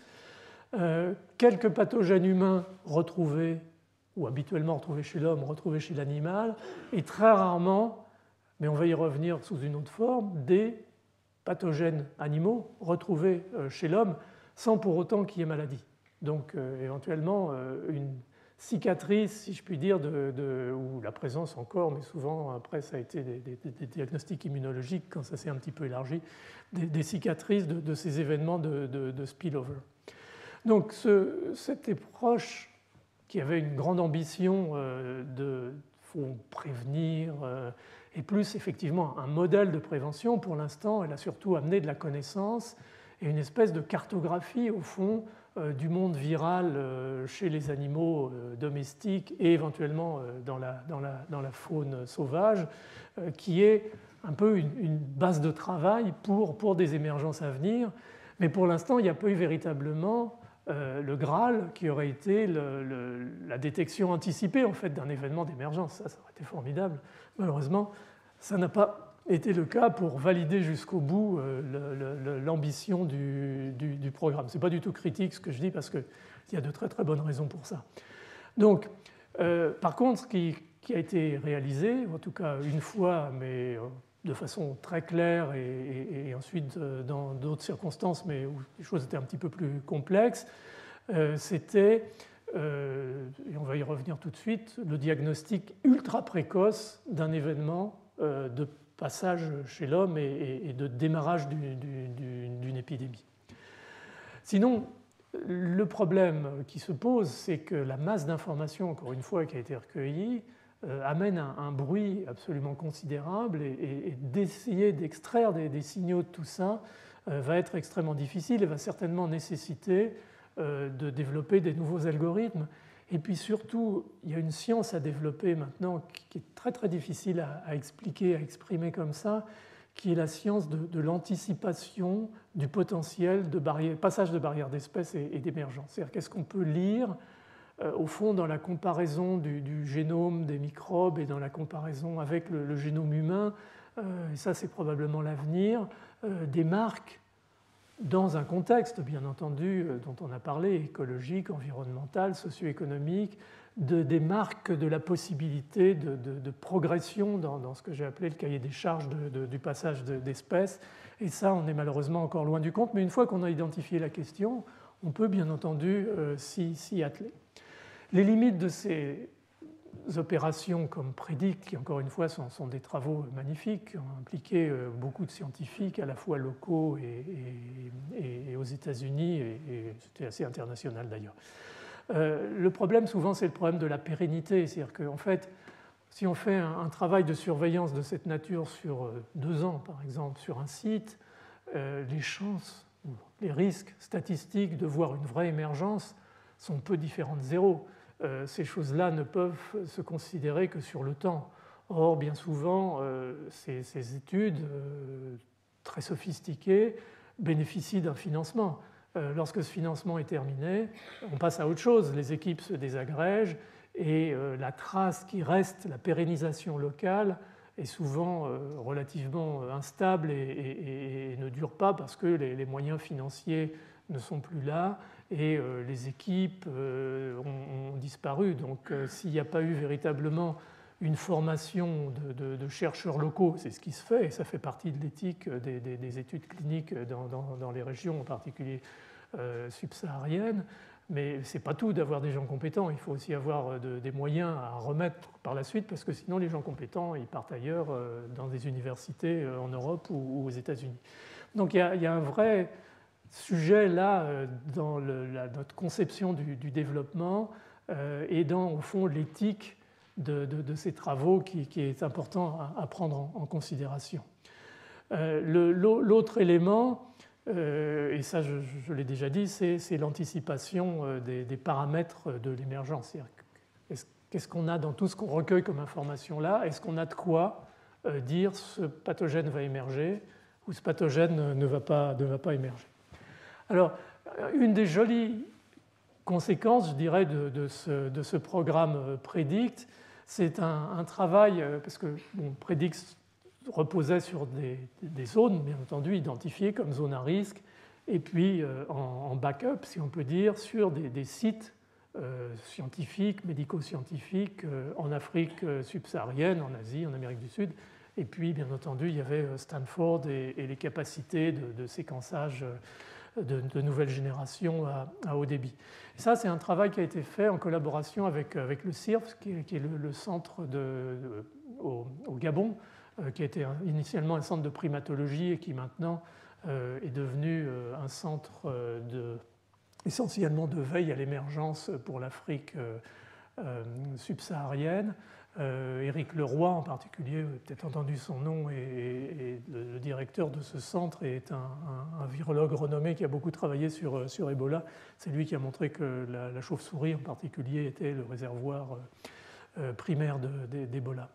Quelques pathogènes humains retrouvés, ou habituellement retrouvés chez l'homme, retrouvés chez l'animal, et très rarement, mais on va y revenir sous une autre forme, des pathogènes animaux retrouvés chez l'homme sans pour autant qu'il y ait maladie. Donc éventuellement une cicatrice, si je puis dire, ou la présence encore, mais souvent après ça a été des diagnostics immunologiques quand ça s'est un petit peu élargi, des cicatrices de ces événements de spillover. Donc cette approche qui avait une grande ambition de prévenir et plus effectivement un modèle de prévention, pour l'instant elle a surtout amené de la connaissance et une espèce de cartographie au fond du monde viral chez les animaux domestiques et éventuellement dans la faune sauvage, qui est un peu une base de travail pour des émergences à venir. Mais pour l'instant, il n'y a pas eu véritablement le Graal qui aurait été la détection anticipée en fait, d'un événement d'émergence. Ça aurait été formidable. Malheureusement, ça n'a pas été le cas pour valider jusqu'au bout l'ambition du programme. Ce n'est pas du tout critique ce que je dis parce qu'il y a de très très bonnes raisons pour ça. Donc, par contre, ce qui a été réalisé, en tout cas une fois, mais de façon très claire et ensuite dans d'autres circonstances, mais où les choses étaient un petit peu plus complexes, c'était, et on va y revenir tout de suite, le diagnostic ultra précoce d'un événement de passage chez l'homme et de démarrage d'une épidémie. Sinon, le problème qui se pose, c'est que la masse d'informations, encore une fois, qui a été recueillie, amène un bruit absolument considérable et d'essayer d'extraire des signaux de tout ça va être extrêmement difficile et va certainement nécessiter de développer des nouveaux algorithmes. Et puis surtout, il y a une science à développer maintenant qui est très très difficile à expliquer, à exprimer comme ça, qui est la science de l'anticipation du potentiel de passage de barrières d'espèces et d'émergence. C'est-à-dire qu'est-ce qu'on peut lire au fond dans la comparaison du génome des microbes et dans la comparaison avec le génome humain, et ça c'est probablement l'avenir, des marques dans un contexte, bien entendu, dont on a parlé, écologique, environnemental, socio-économique, des marques de la possibilité de progression dans ce que j'ai appelé le cahier des charges du passage d'espèces. Et ça, on est malheureusement encore loin du compte, mais une fois qu'on a identifié la question, on peut bien entendu s'y atteler. Les limites de ces opérations comme PREDICT, qui encore une fois sont des travaux magnifiques, qui ont impliqué beaucoup de scientifiques, à la fois locaux et aux États-Unis, et c'était assez international d'ailleurs. Le problème souvent c'est le problème de la pérennité, c'est-à-dire qu'en fait, si on fait un travail de surveillance de cette nature sur 2 ans par exemple sur un site, les chances ou les risques statistiques de voir une vraie émergence sont peu différents de zéro. Ces choses-là ne peuvent se considérer que sur le temps. Or, bien souvent, ces études très sophistiquées bénéficient d'un financement. Lorsque ce financement est terminé, on passe à autre chose. Les équipes se désagrègent et la trace qui reste, la pérennisation locale, est souvent relativement instable et ne dure pas parce que les moyens financiers ne sont plus là et les équipes ont disparu. Donc s'il n'y a pas eu véritablement une formation de chercheurs locaux, c'est ce qui se fait, et ça fait partie de l'éthique des études cliniques dans les régions, en particulier subsahariennes, mais ce n'est pas tout d'avoir des gens compétents, il faut aussi avoir des moyens à remettre par la suite, parce que sinon les gens compétents, ils partent ailleurs, dans des universités en Europe ou aux États-Unis. Donc il y a un vrai sujet là dans notre conception du développement et dans, au fond, l'éthique de ces travaux qui est important à prendre en considération. L'autre élément, et ça je l'ai déjà dit, c'est l'anticipation des paramètres de l'émergence. Qu'est-ce qu'on a dans tout ce qu'on recueille comme information là? Est-ce qu'on a de quoi dire ce pathogène va émerger ou ce pathogène ne va pas émerger? Alors, une des jolies conséquences, je dirais, de ce programme PREDICT, c'est un travail, parce que PREDICT reposait sur des zones, bien entendu, identifiées comme zones à risque, et puis en backup, si on peut dire, sur des sites scientifiques, médico-scientifiques, en Afrique subsaharienne, en Asie, en Amérique du Sud. Et puis, bien entendu, il y avait Stanford et les capacités de séquençage de nouvelles générations à haut débit. Et ça, c'est un travail qui a été fait en collaboration avec le CIRF, qui est le centre au Gabon, qui a été initialement un centre de primatologie et qui maintenant est devenu un centre essentiellement de veille à l'émergence pour l'Afrique subsaharienne. Éric Leroy en particulier, vous avez peut-être entendu son nom, et le directeur de ce centre est un virologue renommé qui a beaucoup travaillé sur Ebola. C'est lui qui a montré que la chauve-souris en particulier était le réservoir primaire d'Ebola.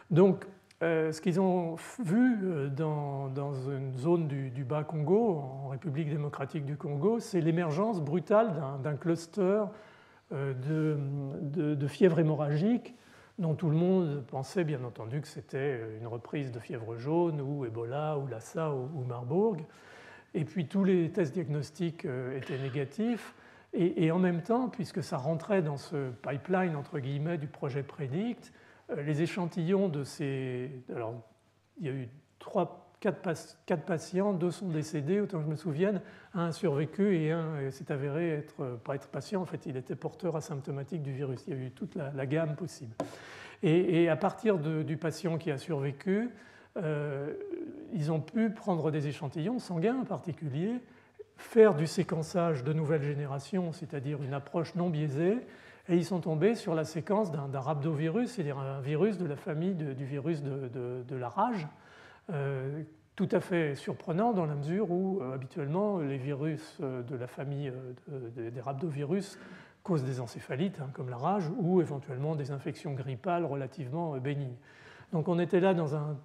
Donc, ce qu'ils ont vu dans une zone du Bas-Congo, en République démocratique du Congo, c'est l'émergence brutale d'un cluster de fièvre hémorragique dont tout le monde pensait bien entendu que c'était une reprise de fièvre jaune ou Ebola ou Lassa ou Marburg. Et puis tous les tests diagnostiques étaient négatifs. Et en même temps, puisque ça rentrait dans ce pipeline entre guillemets du projet PREDICT, les échantillons de ces... Alors, il y a eu 4 patients, 2 sont décédés, autant que je me souvienne, un a survécu et un s'est avéré pas être patient, en fait il était porteur asymptomatique du virus. Il y a eu toute la gamme possible. Et à partir du patient qui a survécu, ils ont pu prendre des échantillons sanguins en particulier, faire du séquençage de nouvelle génération, c'est-à-dire une approche non biaisée, et ils sont tombés sur la séquence d'un rhabdovirus, c'est-à-dire un virus de la famille du virus de la rage, tout à fait surprenant dans la mesure où habituellement les virus de la famille des rhabdovirus causent des encéphalites comme la rage ou éventuellement des infections grippales relativement bénignes. Donc on était là dans un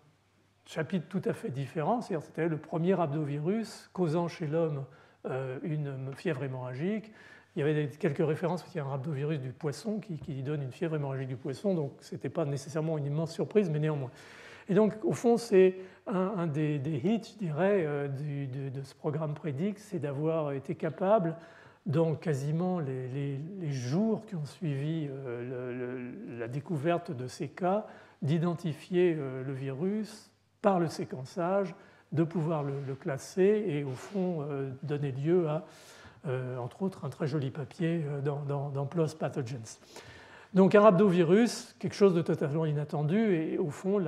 chapitre tout à fait différent, c'est-à-dire c'était le premier rhabdovirus causant chez l'homme une fièvre hémorragique. Il y avait quelques références, il y a un rhabdovirus du poisson qui donne une fièvre hémorragique du poisson, donc ce n'était pas nécessairement une immense surprise, mais néanmoins. Et donc, au fond, c'est un des hits, je dirais, de ce programme Prédix, c'est d'avoir été capable, dans quasiment les jours qui ont suivi la découverte de ces cas, d'identifier le virus par le séquençage, de pouvoir le classer et, au fond, donner lieu à, entre autres, un très joli papier dans PLOS Pathogens. Donc un rhabdovirus, quelque chose de totalement inattendu, et au fond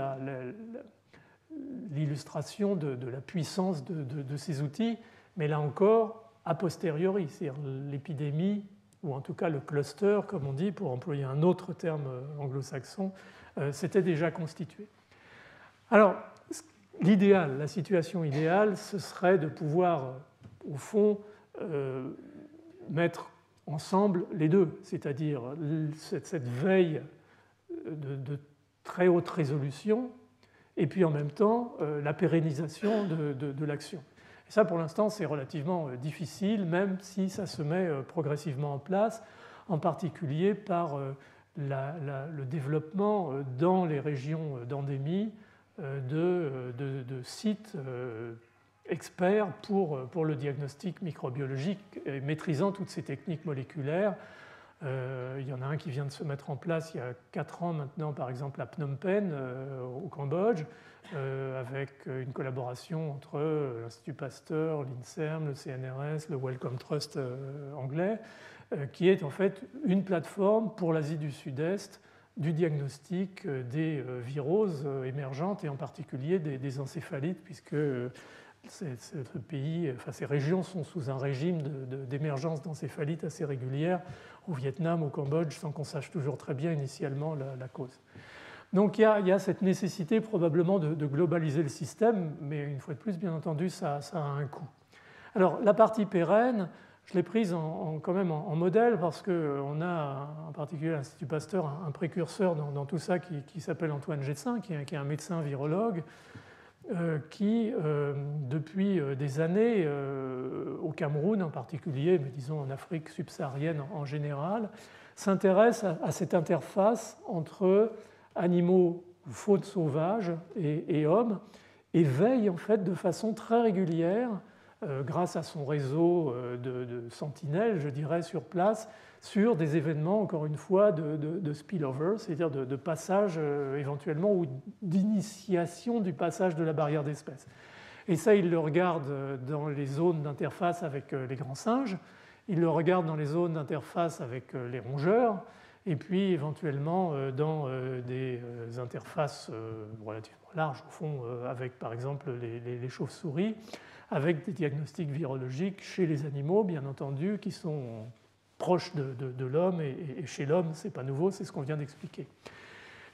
l'illustration de la puissance de ces outils, mais là encore a posteriori, c'est-à-dire l'épidémie, ou en tout cas le cluster, comme on dit, pour employer un autre terme anglo-saxon, s'était déjà constitué. Alors, l'idéal, la situation idéale, ce serait de pouvoir, au fond, mettre ensemble les deux, c'est-à-dire cette veille de très haute résolution et puis en même temps la pérennisation de l'action. Et ça, pour l'instant, c'est relativement difficile, même si ça se met progressivement en place, en particulier par le développement dans les régions d'endémie de sites experts pour le diagnostic microbiologique et maîtrisant toutes ces techniques moléculaires. Il y en a un qui vient de se mettre en place il y a 4 ans maintenant, par exemple à Phnom Penh, au Cambodge, avec une collaboration entre l'Institut Pasteur, l'INSERM, le CNRS, le Wellcome Trust anglais, qui est en fait une plateforme pour l'Asie du Sud-Est du diagnostic des viroses émergentes et en particulier des encéphalites, puisque ce pays, enfin, ces régions sont sous un régime d'émergence d'encéphalite assez régulière au Vietnam, au Cambodge, sans qu'on sache toujours très bien initialement la cause. Donc il y a cette nécessité probablement de globaliser le système, mais une fois de plus, bien entendu, ça a un coût. Alors la partie pérenne, je l'ai prise quand même en modèle parce qu'on a en particulier à l'Institut Pasteur un précurseur dans tout ça qui s'appelle Antoine Getsin, qui est un médecin virologue, qui, depuis des années, au Cameroun en particulier, mais disons en Afrique subsaharienne en général, s'intéresse à cette interface entre animaux ou faune sauvage et hommes, et veille en fait de façon très régulière, grâce à son réseau de sentinelles, je dirais, sur place, sur des événements, encore une fois, de spillover, c'est-à-dire de passage éventuellement ou d'initiation du passage de la barrière d'espèces. Et ça, il le regarde dans les zones d'interface avec les grands singes, il le regarde dans les zones d'interface avec les rongeurs, et puis éventuellement dans des interfaces relativement larges, au fond, avec par exemple les chauves-souris, avec des diagnostics virologiques chez les animaux, bien entendu, qui sont proches de l'homme, et chez l'homme, ce n'est pas nouveau, c'est ce qu'on vient d'expliquer.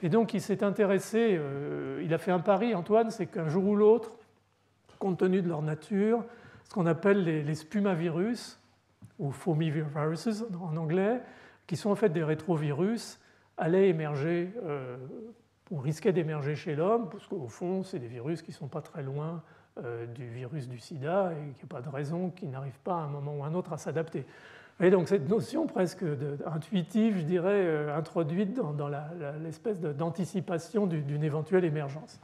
Et donc il s'est intéressé, il a fait un pari, Antoine, c'est qu'un jour ou l'autre, compte tenu de leur nature, ce qu'on appelle les spumavirus, ou foamiviruses en anglais, qui sont en fait des rétrovirus, allaient émerger, ou risquaient d'émerger chez l'homme, parce qu'au fond, c'est des virus qui ne sont pas très loin du virus du sida et qu'il n'y a pas de raison qu'ils n'arrivent pas à un moment ou à un autre à s'adapter. Et donc cette notion presque intuitive, je dirais, introduite dans l'espèce d'anticipation d'une éventuelle émergence.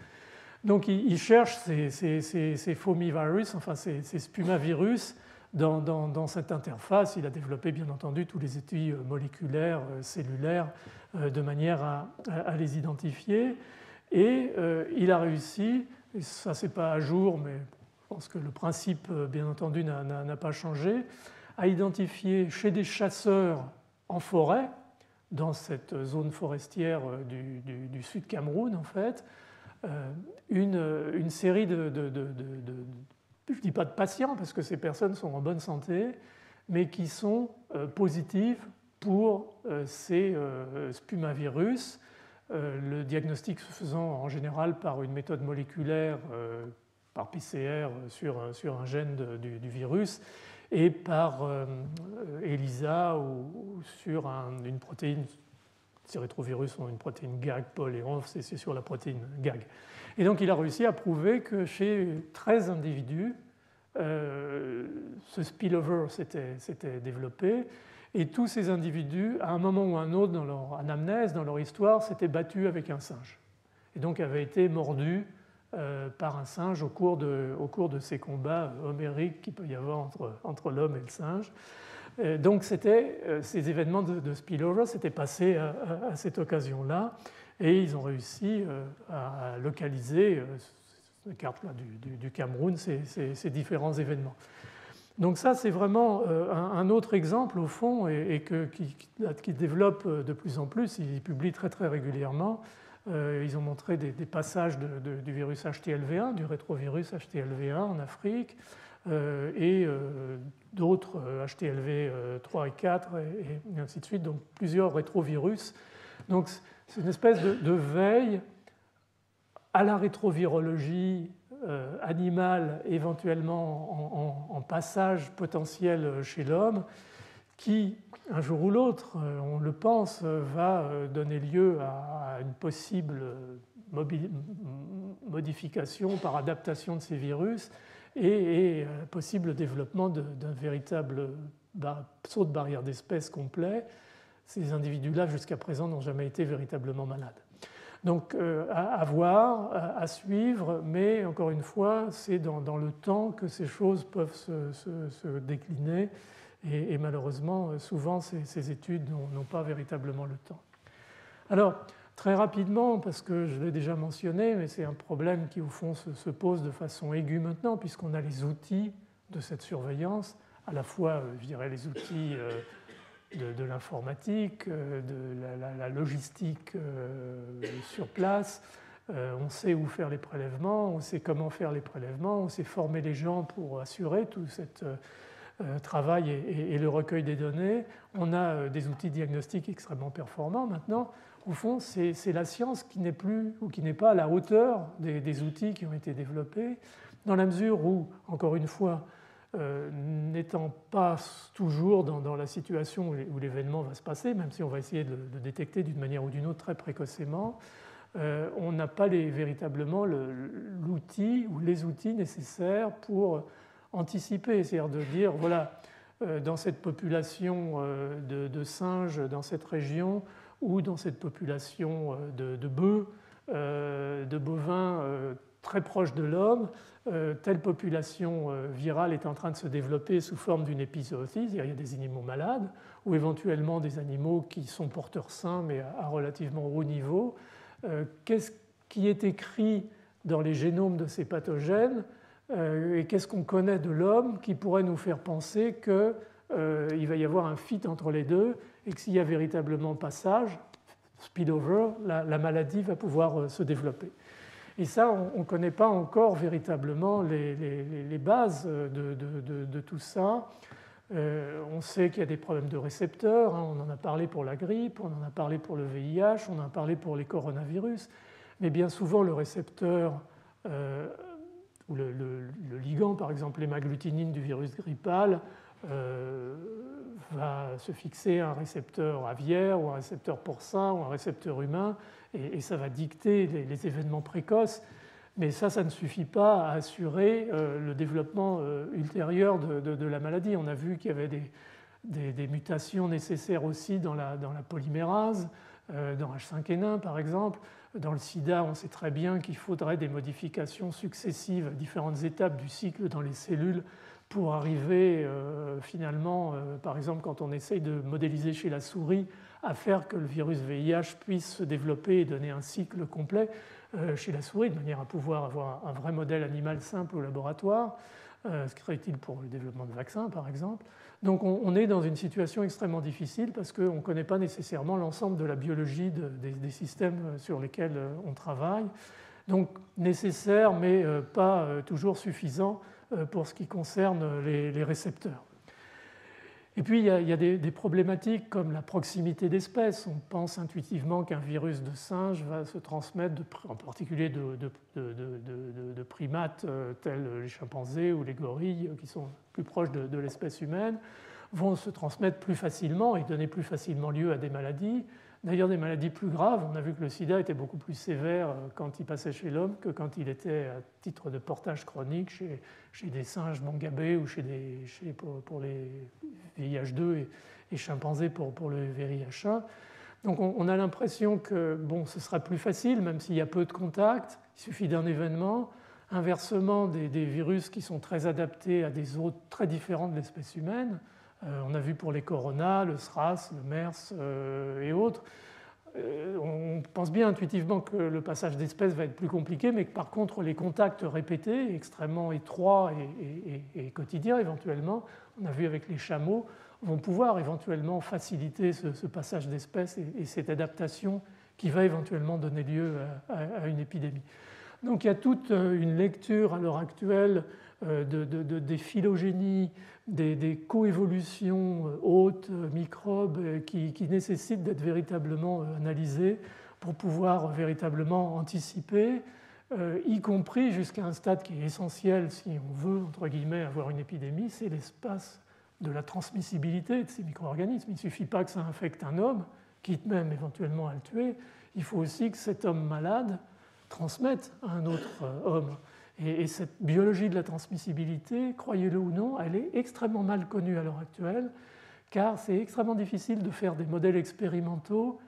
Donc il cherche ces foamivirus, enfin ces spumavirus, dans cette interface. Il a développé bien entendu tous les outils moléculaires, cellulaires, de manière à les identifier. Et il a réussi, et ça c'est pas à jour, mais je pense que le principe, bien entendu, n'a pas changé, à identifier chez des chasseurs en forêt, dans cette zone forestière du sud Cameroun en fait, une série je ne dis pas de patients parce que ces personnes sont en bonne santé, mais qui sont positives pour ces spumavirus, le diagnostic se faisant en général par une méthode moléculaire, par PCR sur un gène du virus, et par ELISA ou sur une protéine. Ces rétrovirus ont une protéine GAG, Paul et Onf, c'est sur la protéine GAG. Et donc il a réussi à prouver que chez 13 individus, ce spillover s'était développé, et tous ces individus, à un moment ou un autre dans leur anamnèse, dans leur histoire, s'étaient battus avec un singe, et donc avaient été mordus par un singe au cours de ces combats homériques qu'il peut y avoir entre l'homme et le singe. Donc ces événements de spillover s'étaient passés à cette occasion-là, et ils ont réussi à localiser la carte là, du Cameroun, ces différents événements. Donc ça, c'est vraiment un autre exemple au fond, et qui développe de plus en plus. Ils publient très très régulièrement. Ils ont montré des passages du virus HTLV1, du rétrovirus HTLV1 en Afrique, et d'autres HTLV3 et 4, et ainsi de suite, donc plusieurs rétrovirus. Donc c'est une espèce de veille à la rétrovirologie animale, éventuellement en passage potentiel chez l'homme, qui, un jour ou l'autre, on le pense, va donner lieu à une possible modification par adaptation de ces virus et possible développement d'un véritable saut de barrière d'espèce complet. Ces individus-là, jusqu'à présent, n'ont jamais été véritablement malades. Donc à voir, à suivre, mais encore une fois, c'est dans le temps que ces choses peuvent se décliner, et malheureusement, souvent, ces études n'ont pas véritablement le temps. Alors, très rapidement, parce que je l'ai déjà mentionné, mais c'est un problème qui, au fond, se pose de façon aiguë maintenant, puisqu'on a les outils de cette surveillance, à la fois, je dirais, les outils de l'informatique, de la logistique sur place. On sait où faire les prélèvements, on sait comment faire les prélèvements, on sait former les gens pour assurer tout ce travail et le recueil des données. On a des outils diagnostiques extrêmement performants maintenant. Au fond, c'est la science qui n'est plus ou qui n'est pas à la hauteur des outils qui ont été développés, dans la mesure où, encore une fois, n'étant pas toujours dans la situation où l'événement va se passer, même si on va essayer de le détecter d'une manière ou d'une autre très précocement, on n'a pas véritablement l'outil ou les outils nécessaires pour anticiper, c'est-à-dire de dire, voilà, dans cette population de singes, dans cette région, ou dans cette population de bœufs, de bovins très proches de l'homme, telle population virale est en train de se développer sous forme d'une épizootie, c'est-à-dire il y a des animaux malades, ou éventuellement des animaux qui sont porteurs sains, mais à relativement haut niveau. Qu'est-ce qui est écrit dans les génomes de ces pathogènes, et qu'est-ce qu'on connaît de l'homme qui pourrait nous faire penser qu'il va y avoir un fit entre les deux, et que s'il y a véritablement passage, spillover, la maladie va pouvoir se développer. Et ça, on ne connaît pas encore véritablement les bases de tout ça. On sait qu'il y a des problèmes de récepteurs, hein, on en a parlé pour la grippe, on en a parlé pour le VIH, on en a parlé pour les coronavirus, mais bien souvent le récepteur ou le ligand, par exemple l'hémagglutinine du virus grippal, va se fixer à un récepteur aviaire ou un récepteur porcin ou un récepteur humain, et ça va dicter les événements précoces, mais ça ne suffit pas à assurer le développement ultérieur de la maladie. On a vu qu'il y avait des mutations nécessaires aussi dans la polymérase, dans H5N1 par exemple. Dans le sida, on sait très bien qu'il faudrait des modifications successives à différentes étapes du cycle dans les cellules pour arriver finalement, par exemple quand on essaye de modéliser chez la souris, à faire que le virus VIH puisse se développer et donner un cycle complet chez la souris, de manière à pouvoir avoir un vrai modèle animal simple au laboratoire, ce qui serait utile pour le développement de vaccins par exemple. Donc on est dans une situation extrêmement difficile parce qu'on ne connaît pas nécessairement l'ensemble de la biologie des systèmes sur lesquels on travaille. Donc nécessaire mais pas toujours suffisant pour ce qui concerne les récepteurs. Et puis il y a des problématiques comme la proximité d'espèces. On pense intuitivement qu'un virus de singe va se transmettre, en particulier de primates tels les chimpanzés ou les gorilles qui sont plus proches de l'espèce humaine, vont se transmettre plus facilement et donner plus facilement lieu à des maladies. D'ailleurs, des maladies plus graves, on a vu que le sida était beaucoup plus sévère quand il passait chez l'homme que quand il était à titre de portage chronique chez des singes mangabés ou pour les VIH2 et chimpanzés pour le VIH1. Donc on a l'impression que bon, ce sera plus facile, même s'il y a peu de contacts, il suffit d'un événement. Inversement, des virus qui sont très adaptés à des hôtes très différents de l'espèce humaine. On a vu pour les coronas, le SRAS, le MERS et autres. On pense bien intuitivement que le passage d'espèces va être plus compliqué, mais que par contre les contacts répétés, extrêmement étroits et quotidiens éventuellement, on a vu avec les chameaux, vont pouvoir éventuellement faciliter ce passage d'espèces et cette adaptation qui va éventuellement donner lieu à une épidémie. Donc il y a toute une lecture à l'heure actuelle des phylogénies, des coévolutions hôtes, microbes qui nécessitent d'être véritablement analysées pour pouvoir véritablement anticiper, y compris jusqu'à un stade qui est essentiel si on veut, entre guillemets, avoir une épidémie, c'est l'espace de la transmissibilité de ces micro-organismes. Il ne suffit pas que ça infecte un homme, quitte même éventuellement à le tuer, il faut aussi que cet homme malade transmette à un autre homme. Et cette biologie de la transmissibilité, croyez-le ou non, elle est extrêmement mal connue à l'heure actuelle, car c'est extrêmement difficile de faire des modèles expérimentaux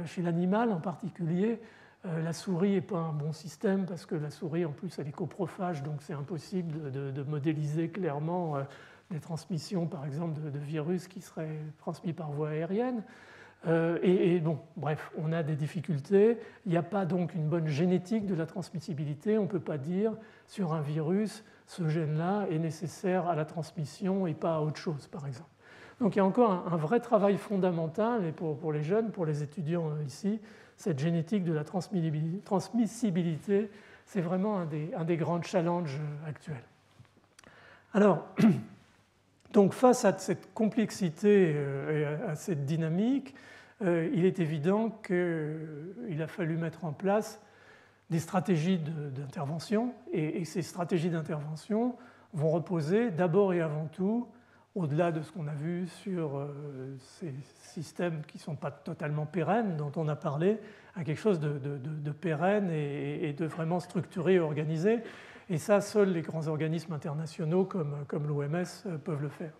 chez l'animal en particulier. La souris n'est pas un bon système parce que la souris, en plus, elle est coprophage, donc c'est impossible de modéliser clairement des transmissions, par exemple, de virus qui seraient transmis par voie aérienne. Et bon, bref, on a des difficultés. Il n'y a pas donc une bonne génétique de la transmissibilité. On ne peut pas dire sur un virus, ce gène-là est nécessaire à la transmission et pas à autre chose, par exemple. Donc il y a encore un vrai travail fondamental, et pour les jeunes, pour les étudiants ici, cette génétique de la transmissibilité, c'est vraiment un des grands challenges actuels. Alors, donc face à cette complexité et à cette dynamique, il est évident qu'il a fallu mettre en place des stratégies d'intervention, et ces stratégies d'intervention vont reposer d'abord et avant tout, au-delà de ce qu'on a vu sur ces systèmes qui ne sont pas totalement pérennes, dont on a parlé, à quelque chose de pérenne et de vraiment structuré et organisé. Et ça, seuls les grands organismes internationaux comme l'OMS peuvent le faire.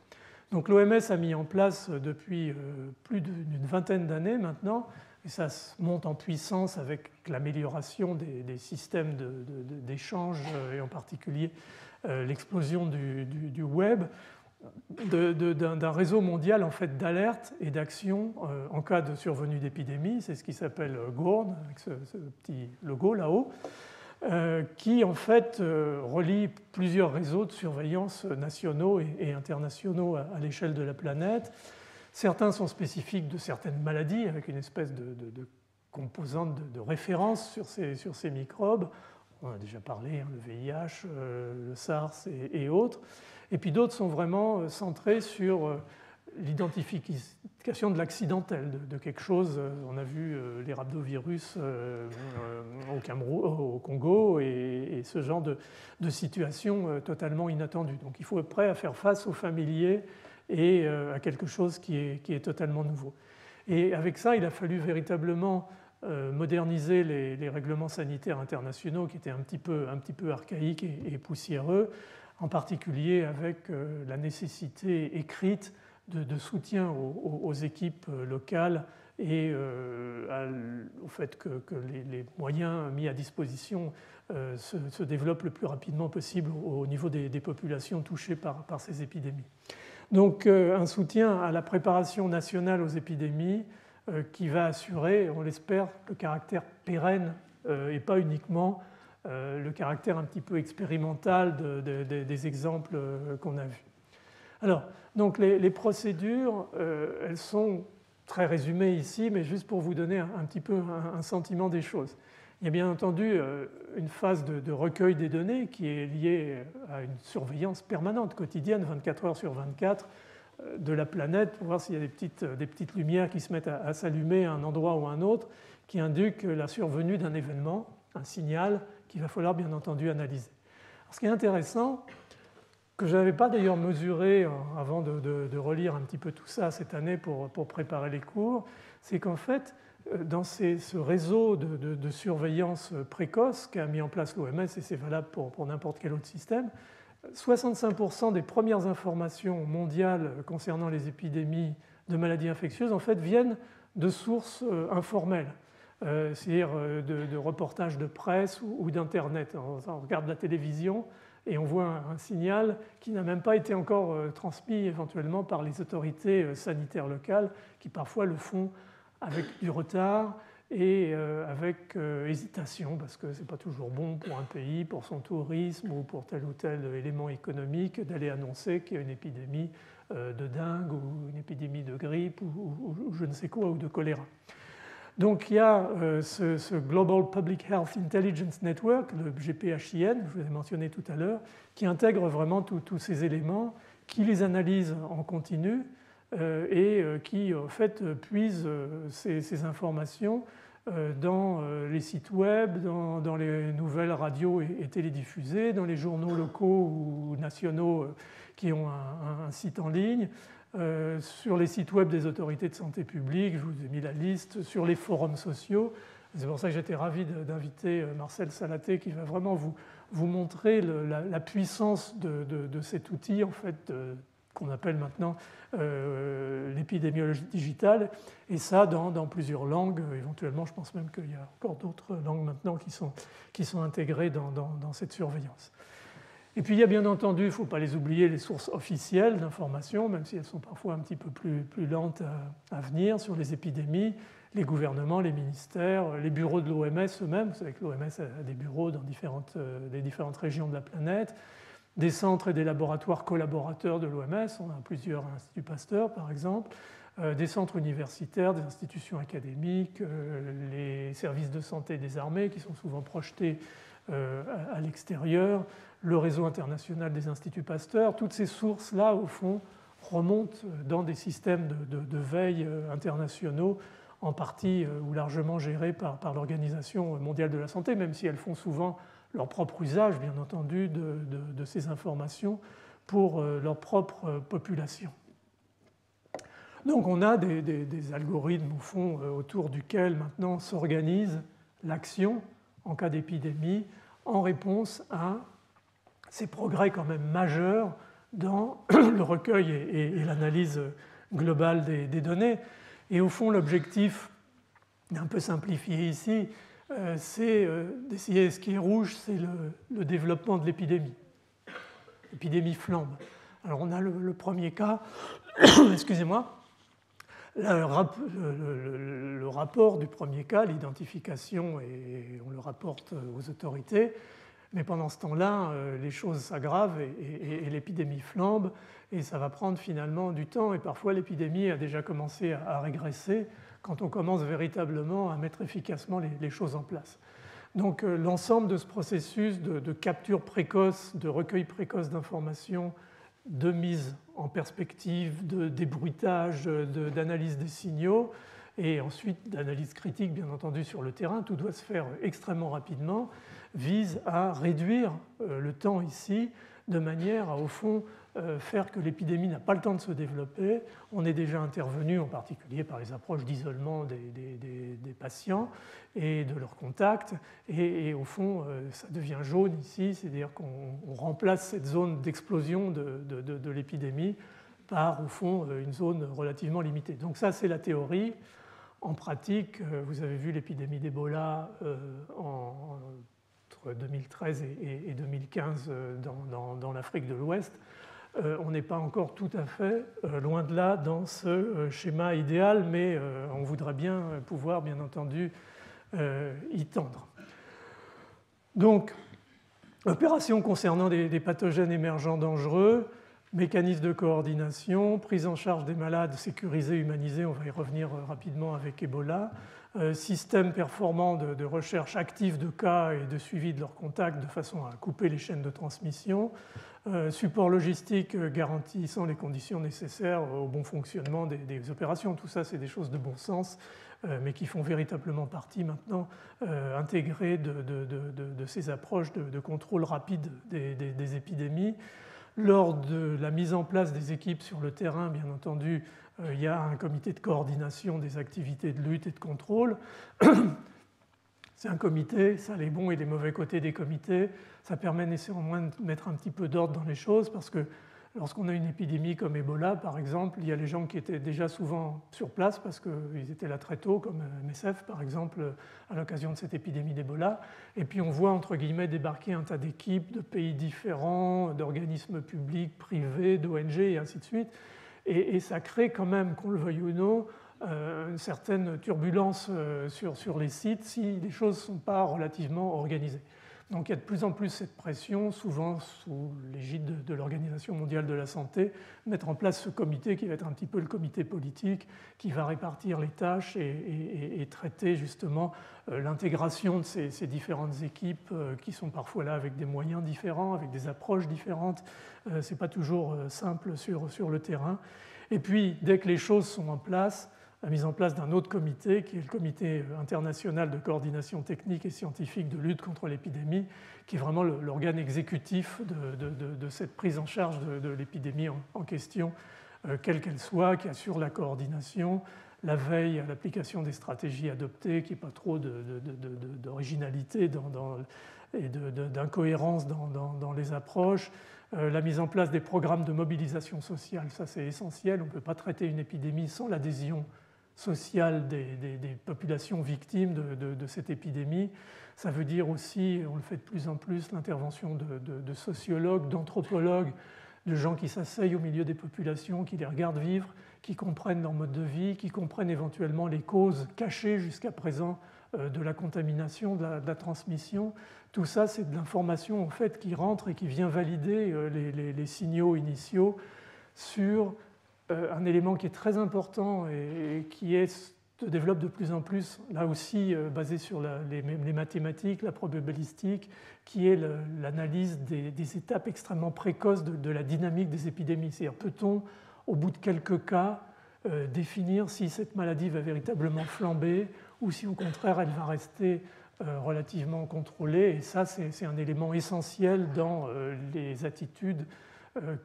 Donc l'OMS a mis en place depuis plus d'une vingtaine d'années maintenant, et ça monte en puissance avec l'amélioration des systèmes d'échange et en particulier l'explosion du web, d'un réseau mondial en fait, d'alerte et d'action en cas de survenue d'épidémie. C'est ce qui s'appelle GORN, avec ce petit logo là-haut, qui en fait relie plusieurs réseaux de surveillance nationaux et internationaux à l'échelle de la planète. Certains sont spécifiques de certaines maladies, avec une espèce de composante de référence sur ces microbes. On a déjà parlé, hein, le VIH, le SARS et autres. Et puis d'autres sont vraiment centrés sur l'identification de l'accidentel, de quelque chose. On a vu les rhabdovirus au Congo et ce genre de situation totalement inattendue. Donc il faut être prêt à faire face au familier et à quelque chose qui est totalement nouveau. Et avec ça, il a fallu véritablement moderniser les règlements sanitaires internationaux qui étaient un petit peu archaïques et poussiéreux, en particulier avec la nécessité écrite de soutien aux équipes locales et au fait que les moyens mis à disposition se développent le plus rapidement possible au niveau des populations touchées par ces épidémies. Donc un soutien à la préparation nationale aux épidémies qui va assurer, on l'espère, le caractère pérenne et pas uniquement le caractère un petit peu expérimental des exemples qu'on a vus. Alors, donc les procédures, elles sont très résumées ici, mais juste pour vous donner un petit peu un sentiment des choses. Il y a bien entendu une phase de recueil des données qui est liée à une surveillance permanente, quotidienne, 24 heures sur 24, de la planète, pour voir s'il y a des petites lumières qui se mettent à s'allumer à un endroit ou à un autre, qui indiquent la survenue d'un événement, un signal qu'il va falloir bien entendu analyser. Alors, ce qui est intéressant, que je n'avais pas d'ailleurs mesuré avant de relire un petit peu tout ça cette année pour préparer les cours, c'est qu'en fait, dans ce réseau de surveillance précoce qu'a mis en place l'OMS, et c'est valable pour n'importe quel autre système, 65% des premières informations mondiales concernant les épidémies de maladies infectieuses en fait, viennent de sources informelles, c'est-à-dire de reportages de presse ou d'Internet. On regarde la télévision et on voit un signal qui n'a même pas été encore transmis éventuellement par les autorités sanitaires locales qui parfois le font avec du retard et avec hésitation, parce que ce n'est pas toujours bon pour un pays, pour son tourisme ou pour tel ou tel élément économique d'aller annoncer qu'il y a une épidémie de dengue ou une épidémie de grippe ou je ne sais quoi, ou de choléra. Donc il y a ce Global Public Health Intelligence Network, le GPHIN, je vous ai mentionné tout à l'heure, qui intègre vraiment tous ces éléments, qui les analyse en continu et qui en fait puise ces informations dans les sites web, dans les nouvelles radios et télédiffusées, dans les journaux locaux ou nationaux qui ont un site en ligne, sur les sites web des autorités de santé publique, je vous ai mis la liste, sur les forums sociaux. C'est pour ça que j'étais ravi d'inviter Marcel Salaté qui va vraiment vous montrer la puissance de cet outil en fait, qu'on appelle maintenant l'épidémiologie digitale, et ça dans plusieurs langues. Éventuellement, je pense même qu'il y a encore d'autres langues maintenant qui sont intégrées dans cette surveillance. Et puis il y a bien entendu, il ne faut pas les oublier, les sources officielles d'information, même si elles sont parfois un petit peu plus lentes à venir sur les épidémies, les gouvernements, les ministères, les bureaux de l'OMS eux-mêmes. Vous savez que l'OMS a des bureaux dans les différentes régions de la planète, des centres et des laboratoires collaborateurs de l'OMS, on a plusieurs instituts Pasteur par exemple, des centres universitaires, des institutions académiques, les services de santé des armées qui sont souvent projetés à l'extérieur, le réseau international des instituts Pasteur. Toutes ces sources-là, au fond, remontent dans des systèmes de veille internationaux, en partie ou largement gérés par l'Organisation mondiale de la santé, même si elles font souvent leur propre usage, bien entendu, de ces informations pour leur propre population. Donc on a des algorithmes, au fond, autour duquel maintenant s'organise l'action en cas d'épidémie en réponse à ces progrès quand même majeurs dans le recueil et l'analyse globale des données. Et au fond, l'objectif, un peu simplifié ici, c'est d'essayer, ce qui est rouge, c'est le développement de l'épidémie. L'épidémie flambe. Alors on a le premier cas, excusez-moi, le rapport du premier cas, l'identification, et on le rapporte aux autorités. Mais pendant ce temps-là, les choses s'aggravent et l'épidémie flambe, et ça va prendre finalement du temps, et parfois l'épidémie a déjà commencé à régresser quand on commence véritablement à mettre efficacement les choses en place. Donc l'ensemble de ce processus de capture précoce, de recueil précoce d'informations, de mise en perspective, de débruitage, d'analyse des signaux, et ensuite d'analyse critique, bien entendu, sur le terrain, tout doit se faire extrêmement rapidement, vise à réduire le temps ici, de manière à, au fond, faire que l'épidémie n'a pas le temps de se développer. On est déjà intervenu, en particulier par les approches d'isolement des patients et de leurs contacts, et au fond, ça devient jaune ici, c'est-à-dire qu'on remplace cette zone d'explosion de l'épidémie par, au fond, une zone relativement limitée. Donc ça, c'est la théorie. En pratique, vous avez vu l'épidémie d'Ebola entre 2013 et 2015 dans l'Afrique de l'Ouest. on n'est pas encore tout à fait, loin de là, dans ce schéma idéal, mais on voudrait bien pouvoir, bien entendu, y tendre. Donc, opérations concernant des pathogènes émergents dangereux, mécanismes de coordination, prise en charge des malades sécurisés, humanisés, on va y revenir rapidement avec Ebola, système performant de recherche active de cas et de suivi de leurs contacts de façon à couper les chaînes de transmission, support logistique garantissant les conditions nécessaires au bon fonctionnement des opérations. Tout ça, c'est des choses de bon sens, mais qui font véritablement partie maintenant intégrées de ces approches de contrôle rapide des épidémies. Lors de la mise en place des équipes sur le terrain, bien entendu, il y a un comité de coordination des activités de lutte et de contrôle. C'est un comité, ça a les bons et les mauvais côtés des comités. Ça permet nécessairement de mettre un petit peu d'ordre dans les choses parce que lorsqu'on a une épidémie comme Ebola, par exemple, il y a les gens qui étaient déjà souvent sur place parce qu'ils étaient là très tôt, comme MSF, par exemple, à l'occasion de cette épidémie d'Ebola. Et puis on voit, entre guillemets, débarquer un tas d'équipes de pays différents, d'organismes publics, privés, d'ONG et ainsi de suite. Et ça crée quand même, qu'on le veuille ou non, une certaine turbulence sur les sites si les choses ne sont pas relativement organisées. Donc il y a de plus en plus cette pression, souvent sous l'égide de l'Organisation mondiale de la santé, mettre en place ce comité qui va être un petit peu le comité politique, qui va répartir les tâches et traiter justement l'intégration de ces différentes équipes qui sont parfois là avec des moyens différents, avec des approches différentes. Ce n'est pas toujours simple sur le terrain. Et puis dès que les choses sont en place, la mise en place d'un autre comité, qui est le Comité international de coordination technique et scientifique de lutte contre l'épidémie, qui est vraiment l'organe exécutif de cette prise en charge de l'épidémie en question, quelle qu'elle soit, qui assure la coordination, la veille à l'application des stratégies adoptées, qu'il n'y ait pas trop d'originalité et d'incohérence dans les approches, la mise en place des programmes de mobilisation sociale, ça c'est essentiel, on ne peut pas traiter une épidémie sans l'adhésion sociale des populations victimes de cette épidémie. Ça veut dire aussi, on le fait de plus en plus, l'intervention de sociologues, d'anthropologues, de gens qui s'asseyent au milieu des populations, qui les regardent vivre, qui comprennent leur mode de vie, qui comprennent éventuellement les causes cachées jusqu'à présent de la contamination, de la transmission. Tout ça, c'est de l'information en fait, qui rentre et qui vient valider les signaux initiaux sur un élément qui est très important et qui se développe de plus en plus, là aussi basé sur les mathématiques, la probabilistique, qui est l'analyse des étapes extrêmement précoces de la dynamique des épidémies. C'est-à-dire, peut-on, au bout de quelques cas, définir si cette maladie va véritablement flamber ou si au contraire elle va rester relativement contrôlée. Et ça, c'est un élément essentiel dans les attitudes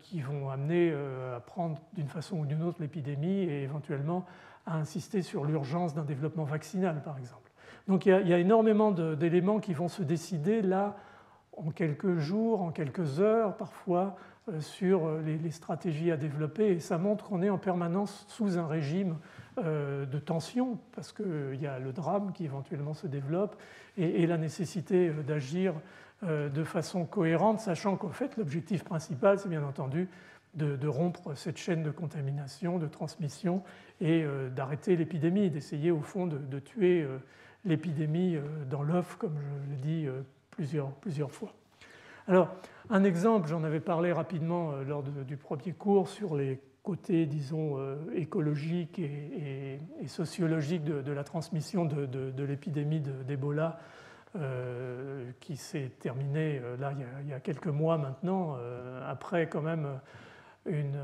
qui vont amener à prendre d'une façon ou d'une autre l'épidémie et éventuellement à insister sur l'urgence d'un développement vaccinal, par exemple. Donc il y a énormément d'éléments qui vont se décider là en quelques jours, en quelques heures parfois, sur les stratégies à développer. Et ça montre qu'on est en permanence sous un régime de tension, parce qu'il y a le drame qui éventuellement se développe et la nécessité d'agir de façon cohérente, sachant qu'en fait l'objectif principal, c'est bien entendu de rompre cette chaîne de contamination, de transmission et d'arrêter l'épidémie, d'essayer au fond de tuer l'épidémie dans l'œuf, comme je l'ai dit plusieurs fois. Alors, un exemple, j'en avais parlé rapidement lors du premier cours sur les côtés, disons, écologiques et sociologiques de la transmission de l'épidémie d'Ebola qui s'est terminée là il y a quelques mois maintenant, après quand même une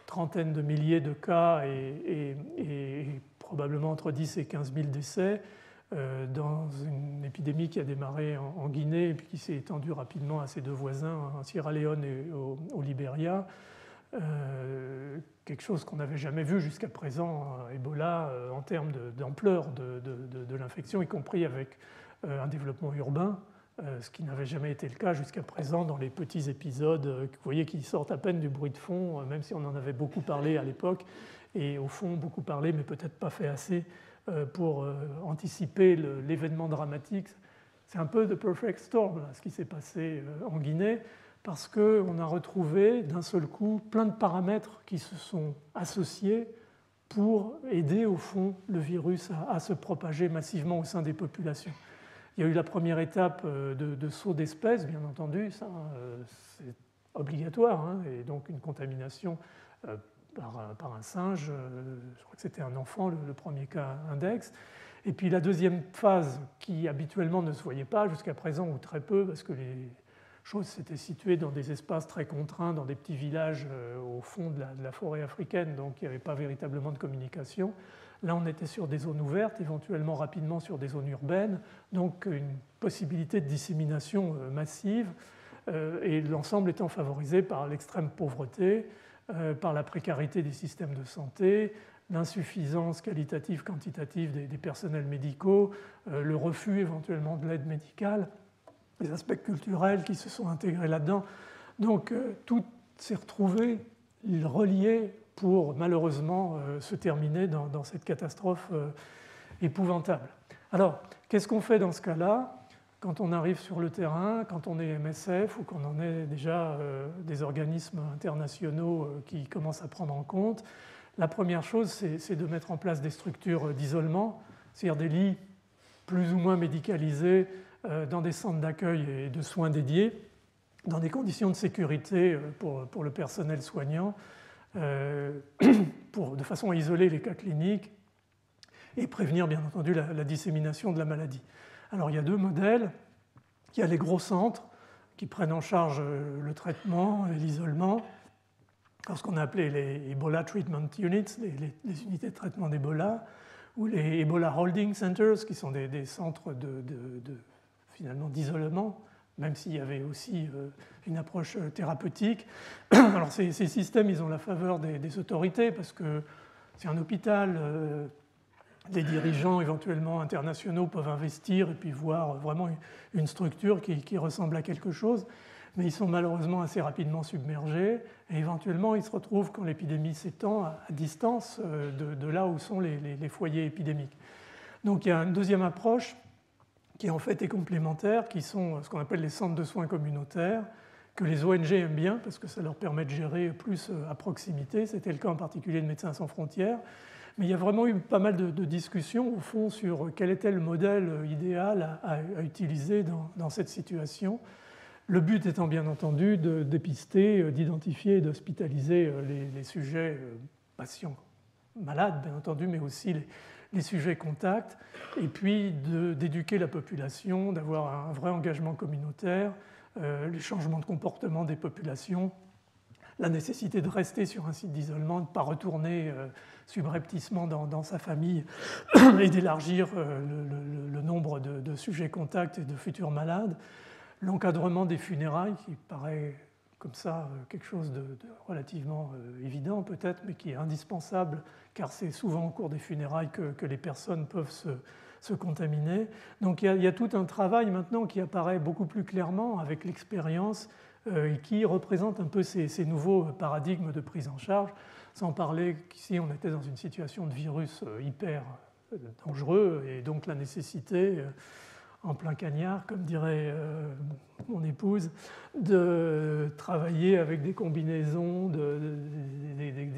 trentaine de milliers de cas et probablement entre 10 et 15 000 décès dans une épidémie qui a démarré en Guinée et puis qui s'est étendue rapidement à ses deux voisins, en Sierra Leone et au Libéria. Quelque chose qu'on n'avait jamais vu jusqu'à présent, Ebola, en termes d'ampleur de l'infection, y compris avec un développement urbain, ce qui n'avait jamais été le cas jusqu'à présent dans les petits épisodes, vous voyez, qui sortent à peine du bruit de fond, même si on en avait beaucoup parlé à l'époque, et au fond beaucoup parlé, mais peut-être pas fait assez pour anticiper l'événement dramatique. C'est un peu the perfect storm, là, ce qui s'est passé en Guinée. parce qu'on a retrouvé d'un seul coup plein de paramètres qui se sont associés pour aider au fond le virus à se propager massivement au sein des populations. Il y a eu la première étape de saut d'espèces, bien entendu, ça c'est obligatoire, hein, et donc une contamination par un singe, je crois que c'était un enfant, le premier cas index. Et puis la deuxième phase qui habituellement ne se voyait pas jusqu'à présent, ou très peu, parce que les choses s'étaient situées dans des espaces très contraints, dans des petits villages au fond de la forêt africaine, donc il n'y avait pas véritablement de communication. Là, on était sur des zones ouvertes, éventuellement rapidement sur des zones urbaines, donc une possibilité de dissémination massive, et l'ensemble étant favorisé par l'extrême pauvreté, par la précarité des systèmes de santé, l'insuffisance qualitative, quantitative des personnels médicaux, le refus éventuellement de l'aide médicale, les aspects culturels qui se sont intégrés là-dedans. Donc tout s'est retrouvé relié pour malheureusement se terminer dans cette catastrophe épouvantable. Alors, qu'est-ce qu'on fait dans ce cas-là quand on arrive sur le terrain, quand on est MSF ou qu'on en est déjà des organismes internationaux qui commencent à prendre en compte? La première chose, c'est de mettre en place des structures d'isolement, c'est-à-dire des lits plus ou moins médicalisés dans des centres d'accueil et de soins dédiés, dans des conditions de sécurité pour le personnel soignant, de façon à isoler les cas cliniques et prévenir bien entendu la dissémination de la maladie. Alors il y a deux modèles. Il y a les gros centres qui prennent en charge le traitement et l'isolement, ce qu'on a appelé les Ebola Treatment Units, les unités de traitement d'Ebola, ou les Ebola Holding Centers, qui sont des centres finalement d'isolement, même s'il y avait aussi une approche thérapeutique. Alors ces systèmes, ils ont la faveur des autorités, parce que c'est un hôpital, des dirigeants éventuellement internationaux peuvent investir et puis voir vraiment une structure qui ressemble à quelque chose, mais ils sont malheureusement assez rapidement submergés et éventuellement ils se retrouvent, quand l'épidémie s'étend, à distance de là où sont les foyers épidémiques. Donc il y a une deuxième approche qui en fait est complémentaire, qui sont ce qu'on appelle les centres de soins communautaires, que les ONG aiment bien parce que ça leur permet de gérer plus à proximité. C'était le cas en particulier de Médecins sans frontières. Mais il y a vraiment eu pas mal de discussions au fond sur quel était le modèle idéal à utiliser dans cette situation. Le but étant bien entendu de dépister, d'identifier et d'hospitaliser les sujets patients malades, bien entendu, mais aussi les sujets contacts, et puis d'éduquer la population, d'avoir un vrai engagement communautaire, les changements de comportement des populations, la nécessité de rester sur un site d'isolement, de ne pas retourner subrepticement dans sa famille et d'élargir le nombre de sujets contacts et de futurs malades, l'encadrement des funérailles qui paraît comme ça quelque chose de relativement évident peut-être, mais qui est indispensable car c'est souvent au cours des funérailles que les personnes peuvent se contaminer. Donc il y a tout un travail maintenant qui apparaît beaucoup plus clairement avec l'expérience et qui représente un peu ces nouveaux paradigmes de prise en charge, sans parler qu'ici on était dans une situation de virus hyper dangereux et donc la nécessité, en plein cagnard, comme dirait mon épouse, de travailler avec des combinaisons, des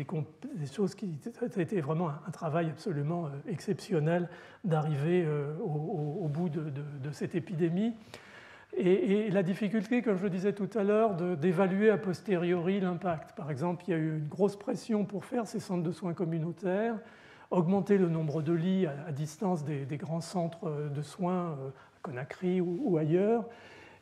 choses qui a été vraiment un travail absolument exceptionnel d'arriver au bout de cette épidémie. Et la difficulté, comme je le disais tout à l'heure, d'évaluer a posteriori l'impact. Par exemple, il y a eu une grosse pression pour faire ces centres de soins communautaires, augmenter le nombre de lits à distance des grands centres de soins, à Conakry ou ailleurs.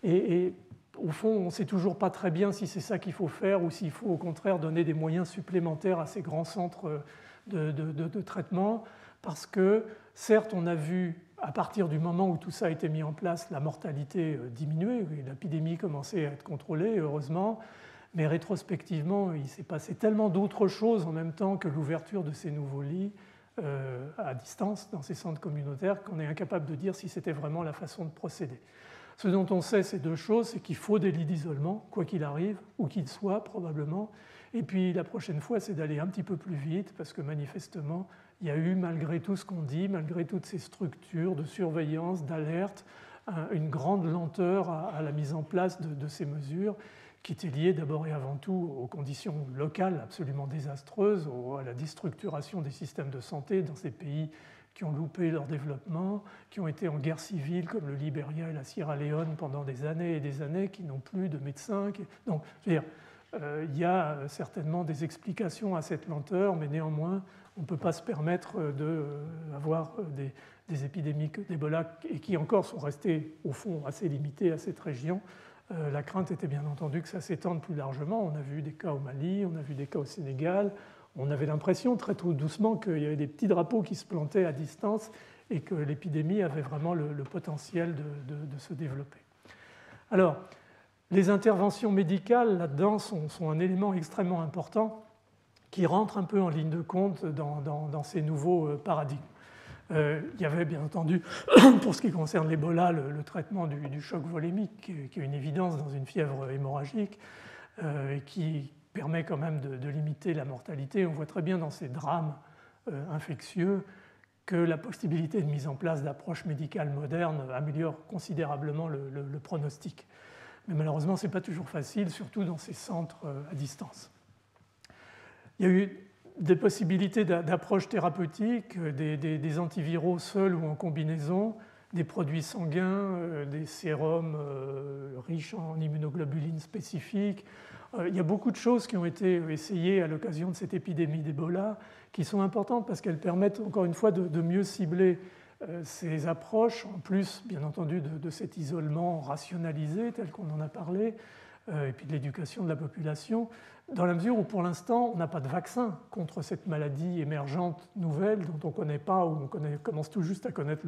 Et au fond, on ne sait toujours pas très bien si c'est ça qu'il faut faire ou s'il faut au contraire donner des moyens supplémentaires à ces grands centres de traitement, parce que certes, on a vu à partir du moment où tout ça a été mis en place, la mortalité diminuer, l'épidémie commençait à être contrôlée, heureusement, mais rétrospectivement, il s'est passé tellement d'autres choses en même temps que l'ouverture de ces nouveaux lits à distance dans ces centres communautaires qu'on est incapable de dire si c'était vraiment la façon de procéder. Ce dont on sait, c'est deux choses, c'est qu'il faut des lits d'isolement, quoi qu'il arrive, où qu'il soit probablement, et puis la prochaine fois, c'est d'aller un petit peu plus vite, parce que manifestement, il y a eu, malgré tout ce qu'on dit, malgré toutes ces structures de surveillance, d'alerte, une grande lenteur à la mise en place de ces mesures qui était lié d'abord et avant tout aux conditions locales absolument désastreuses, à la déstructuration des systèmes de santé dans ces pays qui ont loupé leur développement, qui ont été en guerre civile comme le Libéria et la Sierra Leone pendant des années et des années, qui n'ont plus de médecins. Donc, je veux dire, il y a certainement des explications à cette lenteur, mais néanmoins, on ne peut pas se permettre d'avoir des épidémies d'Ebola et qui encore sont restées au fond assez limitées à cette région. La crainte était bien entendu que ça s'étende plus largement. On a vu des cas au Mali, on a vu des cas au Sénégal. On avait l'impression très doucement qu'il y avait des petits drapeaux qui se plantaient à distance et que l'épidémie avait vraiment le potentiel de se développer. Alors, les interventions médicales là-dedans sont un élément extrêmement important qui rentre un peu en ligne de compte dans ces nouveaux paradigmes. Il y avait bien entendu, pour ce qui concerne l'Ebola, le traitement du choc volémique, qui est une évidence dans une fièvre hémorragique, et qui permet quand même de limiter la mortalité. On voit très bien dans ces drames infectieux que la possibilité de mise en place d'approches médicales modernes améliore considérablement le pronostic. Mais malheureusement, ce n'est pas toujours facile, surtout dans ces centres à distance. Il y a eu des possibilités d'approches thérapeutiques, des antiviraux seuls ou en combinaison, des produits sanguins, des sérums riches en immunoglobulines spécifiques. Il y a beaucoup de choses qui ont été essayées à l'occasion de cette épidémie d'Ebola qui sont importantes parce qu'elles permettent encore une fois de mieux cibler ces approches, en plus bien entendu de cet isolement rationalisé tel qu'on en a parlé, et puis de l'éducation de la population, dans la mesure où pour l'instant on n'a pas de vaccin contre cette maladie émergente nouvelle dont on ne connaît pas ou on commence tout juste à connaître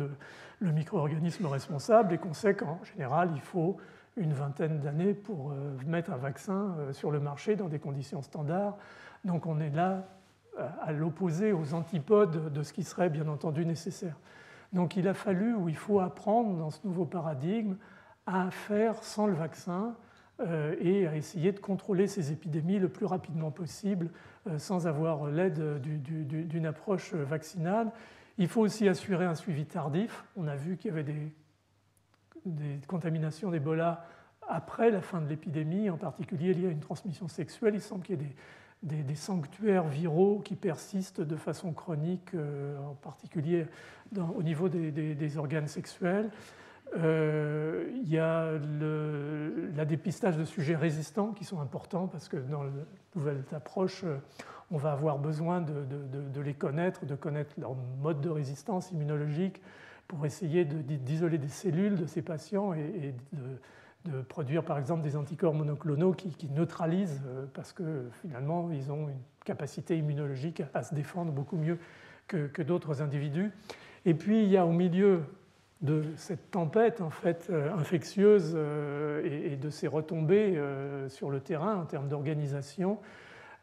le micro-organisme responsable et qu'on sait qu'en général il faut une vingtaine d'années pour mettre un vaccin sur le marché dans des conditions standards. Donc on est là à l'opposé, aux antipodes de ce qui serait bien entendu nécessaire. Donc il a fallu, ou il faut apprendre dans ce nouveau paradigme, à faire sans le vaccin et à essayer de contrôler ces épidémies le plus rapidement possible sans avoir l'aide d'une approche vaccinale. Il faut aussi assurer un suivi tardif. On a vu qu'il y avait des contaminations d'Ebola après la fin de l'épidémie, en particulier liées à une transmission sexuelle. Il semble qu'il y ait des sanctuaires viraux qui persistent de façon chronique, en particulier au niveau des organes sexuels. Il y a le dépistage de sujets résistants qui sont importants parce que dans la nouvelle approche, on va avoir besoin de les connaître, de connaître leur mode de résistance immunologique pour essayer d'isoler des cellules de ces patients et de produire par exemple des anticorps monoclonaux qui neutralisent parce que finalement ils ont une capacité immunologique à se défendre beaucoup mieux que d'autres individus. Et puis il y a au milieu de cette tempête en fait, infectieuse et de ces retombées sur le terrain en termes d'organisation,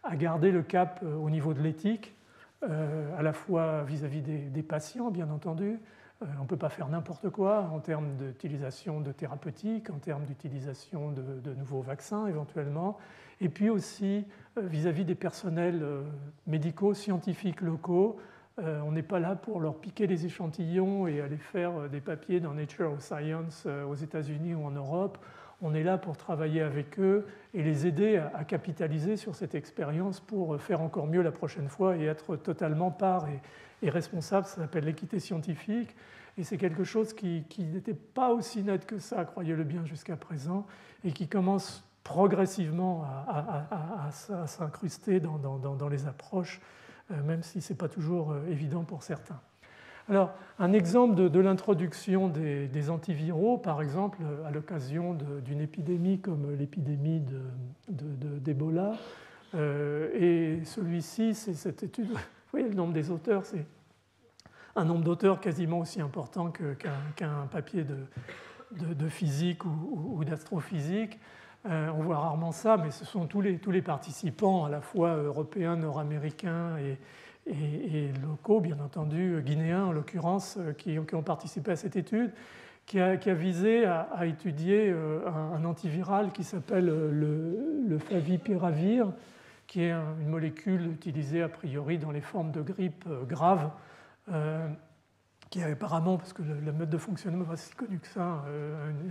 à garder le cap au niveau de l'éthique, à la fois vis-à-vis des patients bien entendu. On ne peut pas faire n'importe quoi en termes d'utilisation de thérapeutiques, en termes d'utilisation de nouveaux vaccins éventuellement, et puis aussi vis-à-vis des personnels médicaux, scientifiques locaux. On n'est pas là pour leur piquer les échantillons et aller faire des papiers dans Nature of Science aux États-Unis ou en Europe. On est là pour travailler avec eux et les aider à capitaliser sur cette expérience pour faire encore mieux la prochaine fois et être totalement part et responsable. Ça s'appelle l'équité scientifique et c'est quelque chose qui n'était pas aussi net que ça, croyez-le bien, jusqu'à présent et qui commence progressivement à s'incruster dans les approches, même si ce n'est pas toujours évident pour certains. Alors, un exemple de l'introduction des antiviraux, par exemple, à l'occasion d'une épidémie comme l'épidémie d'Ebola, et celui-ci, c'est cette étude, vous voyez le nombre des auteurs, c'est un nombre d'auteurs quasiment aussi important qu'un papier de physique ou d'astrophysique. On voit rarement ça, mais ce sont tous les participants, à la fois européens, nord-américains et locaux, bien entendu, guinéens en l'occurrence, qui ont participé à cette étude, qui a visé à étudier un antiviral qui s'appelle le favipiravir, qui est une molécule utilisée a priori dans les formes de grippe graves qui est apparemment, parce que le mode de fonctionnement n'est pas si connu que ça,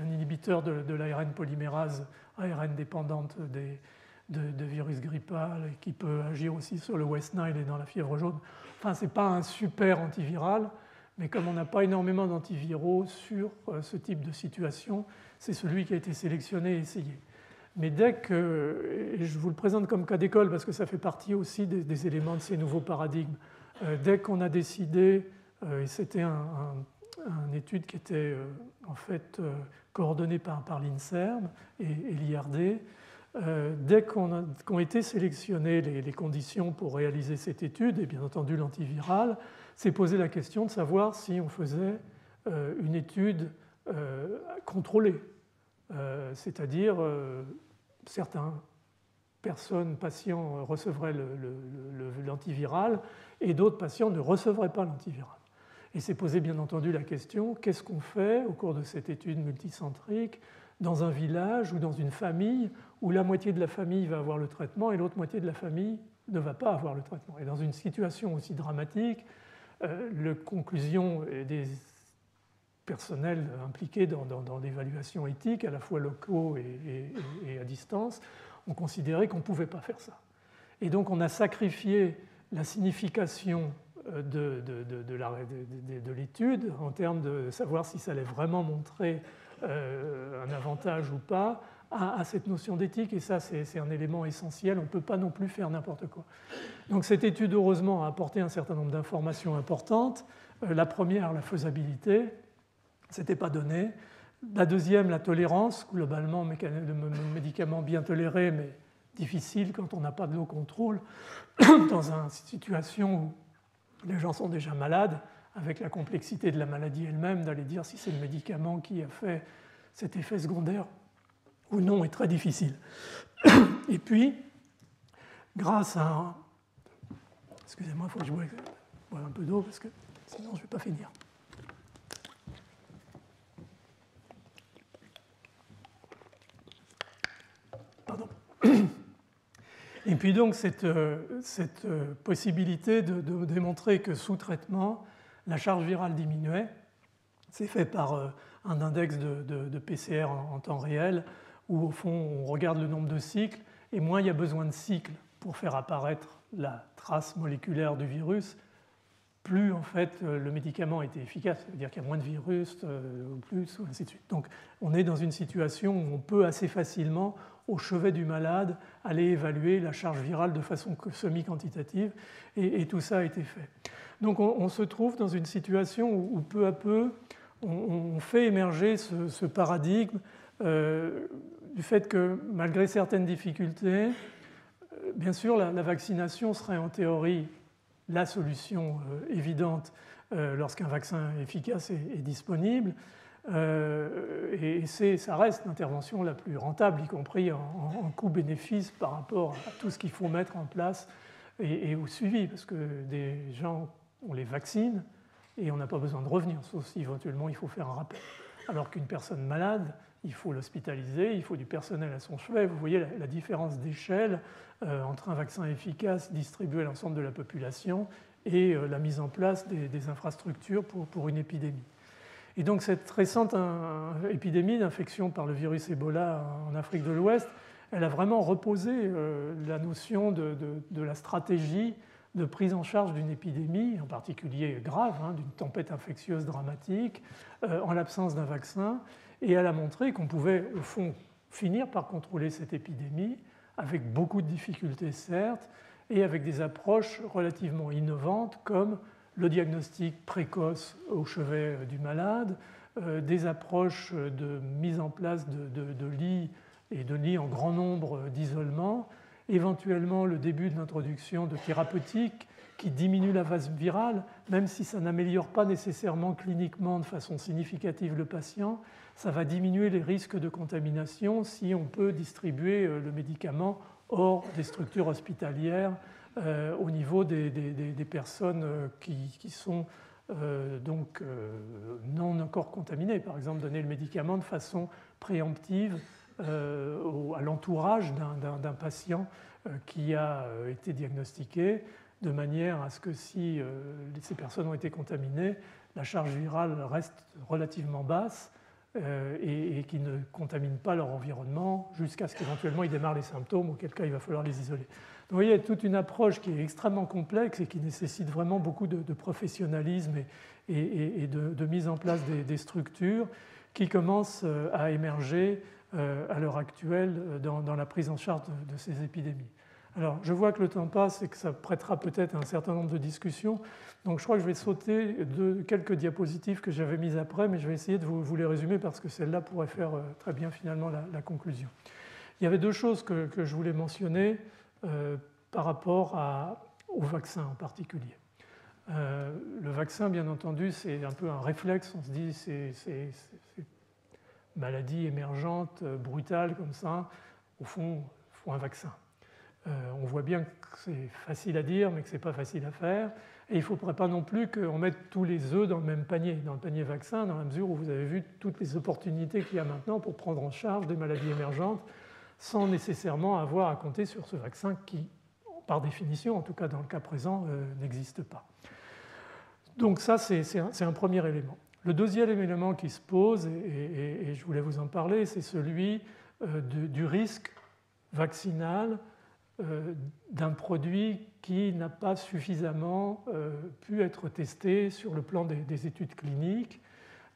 un inhibiteur de l'ARN polymérase ARN dépendante de virus grippal, qui peut agir aussi sur le West Nile et dans la fièvre jaune. Enfin, ce n'est pas un super antiviral, mais comme on n'a pas énormément d'antiviraux sur ce type de situation, c'est celui qui a été sélectionné et essayé. Mais dès que, et je vous le présente comme cas d'école parce que ça fait partie aussi des éléments de ces nouveaux paradigmes, dès qu'on a décidé, et c'était une étude qui était en fait coordonnée par l'INSERM et l'IRD, dès qu'ont été sélectionnées les conditions pour réaliser cette étude, et bien entendu l'antiviral, s'est posé la question de savoir si on faisait une étude contrôlée, c'est-à-dire certaines patients recevraient l'antiviral et d'autres patients ne recevraient pas l'antiviral. Et s'est posé bien entendu la question, qu'est-ce qu'on fait au cours de cette étude multicentrique dans un village ou dans une famille où la moitié de la famille va avoir le traitement et l'autre moitié de la famille ne va pas avoir le traitement. Et dans une situation aussi dramatique, la conclusion des personnels impliqués dans l'évaluation éthique, à la fois locaux et à distance, ont considéré qu'on ne pouvait pas faire ça. Et donc on a sacrifié la signification de l'étude en termes de savoir si ça allait vraiment montrer un avantage ou pas à cette notion d'éthique, et ça c'est un élément essentiel, on ne peut pas non plus faire n'importe quoi. Donc cette étude heureusement a apporté un certain nombre d'informations importantes. La première, la faisabilité, ce n'était pas donné. La deuxième, la tolérance, globalement le médicament bien toléré mais difficile quand on n'a pas de low contrôle dans une situation où les gens sont déjà malades, avec la complexité de la maladie elle-même, d'aller dire si c'est le médicament qui a fait cet effet secondaire ou non est très difficile. Et puis, grâce à... Excusez-moi, il faut que je boive un peu d'eau parce que sinon je ne vais pas finir. Pardon. Et puis donc cette possibilité de démontrer que sous traitement, la charge virale diminuait, c'est fait par un index de PCR en temps réel, où au fond on regarde le nombre de cycles, et moins il y a besoin de cycles pour faire apparaître la trace moléculaire du virus, plus en fait le médicament était efficace, c'est-à-dire qu'il y a moins de virus ou plus, ou ainsi de suite. Donc on est dans une situation où on peut assez facilement, au chevet du malade, aller évaluer la charge virale de façon semi-quantitative, et tout ça a été fait. Donc on se trouve dans une situation où peu à peu on fait émerger ce paradigme du fait que malgré certaines difficultés, bien sûr la vaccination serait en théorie la solution évidente lorsqu'un vaccin efficace est disponible, et ça reste l'intervention la plus rentable, y compris en coût-bénéfice par rapport à tout ce qu'il faut mettre en place et au suivi, parce que des gens, on les vaccine et on n'a pas besoin de revenir, sauf si éventuellement il faut faire un rappel. Alors qu'une personne malade, il faut l'hospitaliser, il faut du personnel à son chevet. Vous voyez la différence d'échelle entre un vaccin efficace distribué à l'ensemble de la population et la mise en place des infrastructures pour une épidémie. Et donc cette récente épidémie d'infection par le virus Ebola en Afrique de l'Ouest, elle a vraiment reposé la notion de la stratégie de prise en charge d'une épidémie, en particulier grave, d'une tempête infectieuse dramatique, en l'absence d'un vaccin, et elle a montré qu'on pouvait, au fond, finir par contrôler cette épidémie, avec beaucoup de difficultés, certes, et avec des approches relativement innovantes, comme le diagnostic précoce au chevet du malade, des approches de mise en place de lits et de lits en grand nombre d'isolement, éventuellement le début de l'introduction de thérapeutiques qui diminuent la masse virale, même si ça n'améliore pas nécessairement cliniquement de façon significative le patient, ça va diminuer les risques de contamination si on peut distribuer le médicament hors des structures hospitalières au niveau des personnes qui sont donc non encore contaminées. Par exemple, donner le médicament de façon préemptive à l'entourage d'un patient qui a été diagnostiqué, de manière à ce que si ces personnes ont été contaminées, la charge virale reste relativement basse et qui ne contaminent pas leur environnement jusqu'à ce qu'éventuellement ils démarrent les symptômes, auquel cas il va falloir les isoler. Donc, vous voyez, il y a toute une approche qui est extrêmement complexe et qui nécessite vraiment beaucoup de professionnalisme et de mise en place des structures qui commencent à émerger à l'heure actuelle dans la prise en charge de ces épidémies. Alors, je vois que le temps passe et que ça prêtera peut-être un certain nombre de discussions. Donc, je crois que je vais sauter quelques diapositives que j'avais mises après, mais je vais essayer de vous les résumer parce que celle-là pourrait faire très bien finalement la conclusion. Il y avait deux choses que je voulais mentionner par rapport au vaccin en particulier. Le vaccin, bien entendu, c'est un peu un réflexe. On se dit c'est maladie émergente, brutale comme ça. Au fond, il faut un vaccin. On voit bien que c'est facile à dire, mais que ce n'est pas facile à faire. Et il ne faudrait pas non plus qu'on mette tous les œufs dans le même panier, dans le panier vaccin, dans la mesure où vous avez vu toutes les opportunités qu'il y a maintenant pour prendre en charge des maladies émergentes sans nécessairement avoir à compter sur ce vaccin qui, par définition, en tout cas dans le cas présent, n'existe pas. Donc ça, c'est un premier élément. Le deuxième élément qui se pose, et je voulais vous en parler, c'est celui du risque vaccinal d'un produit qui n'a pas suffisamment pu être testé sur le plan des études cliniques,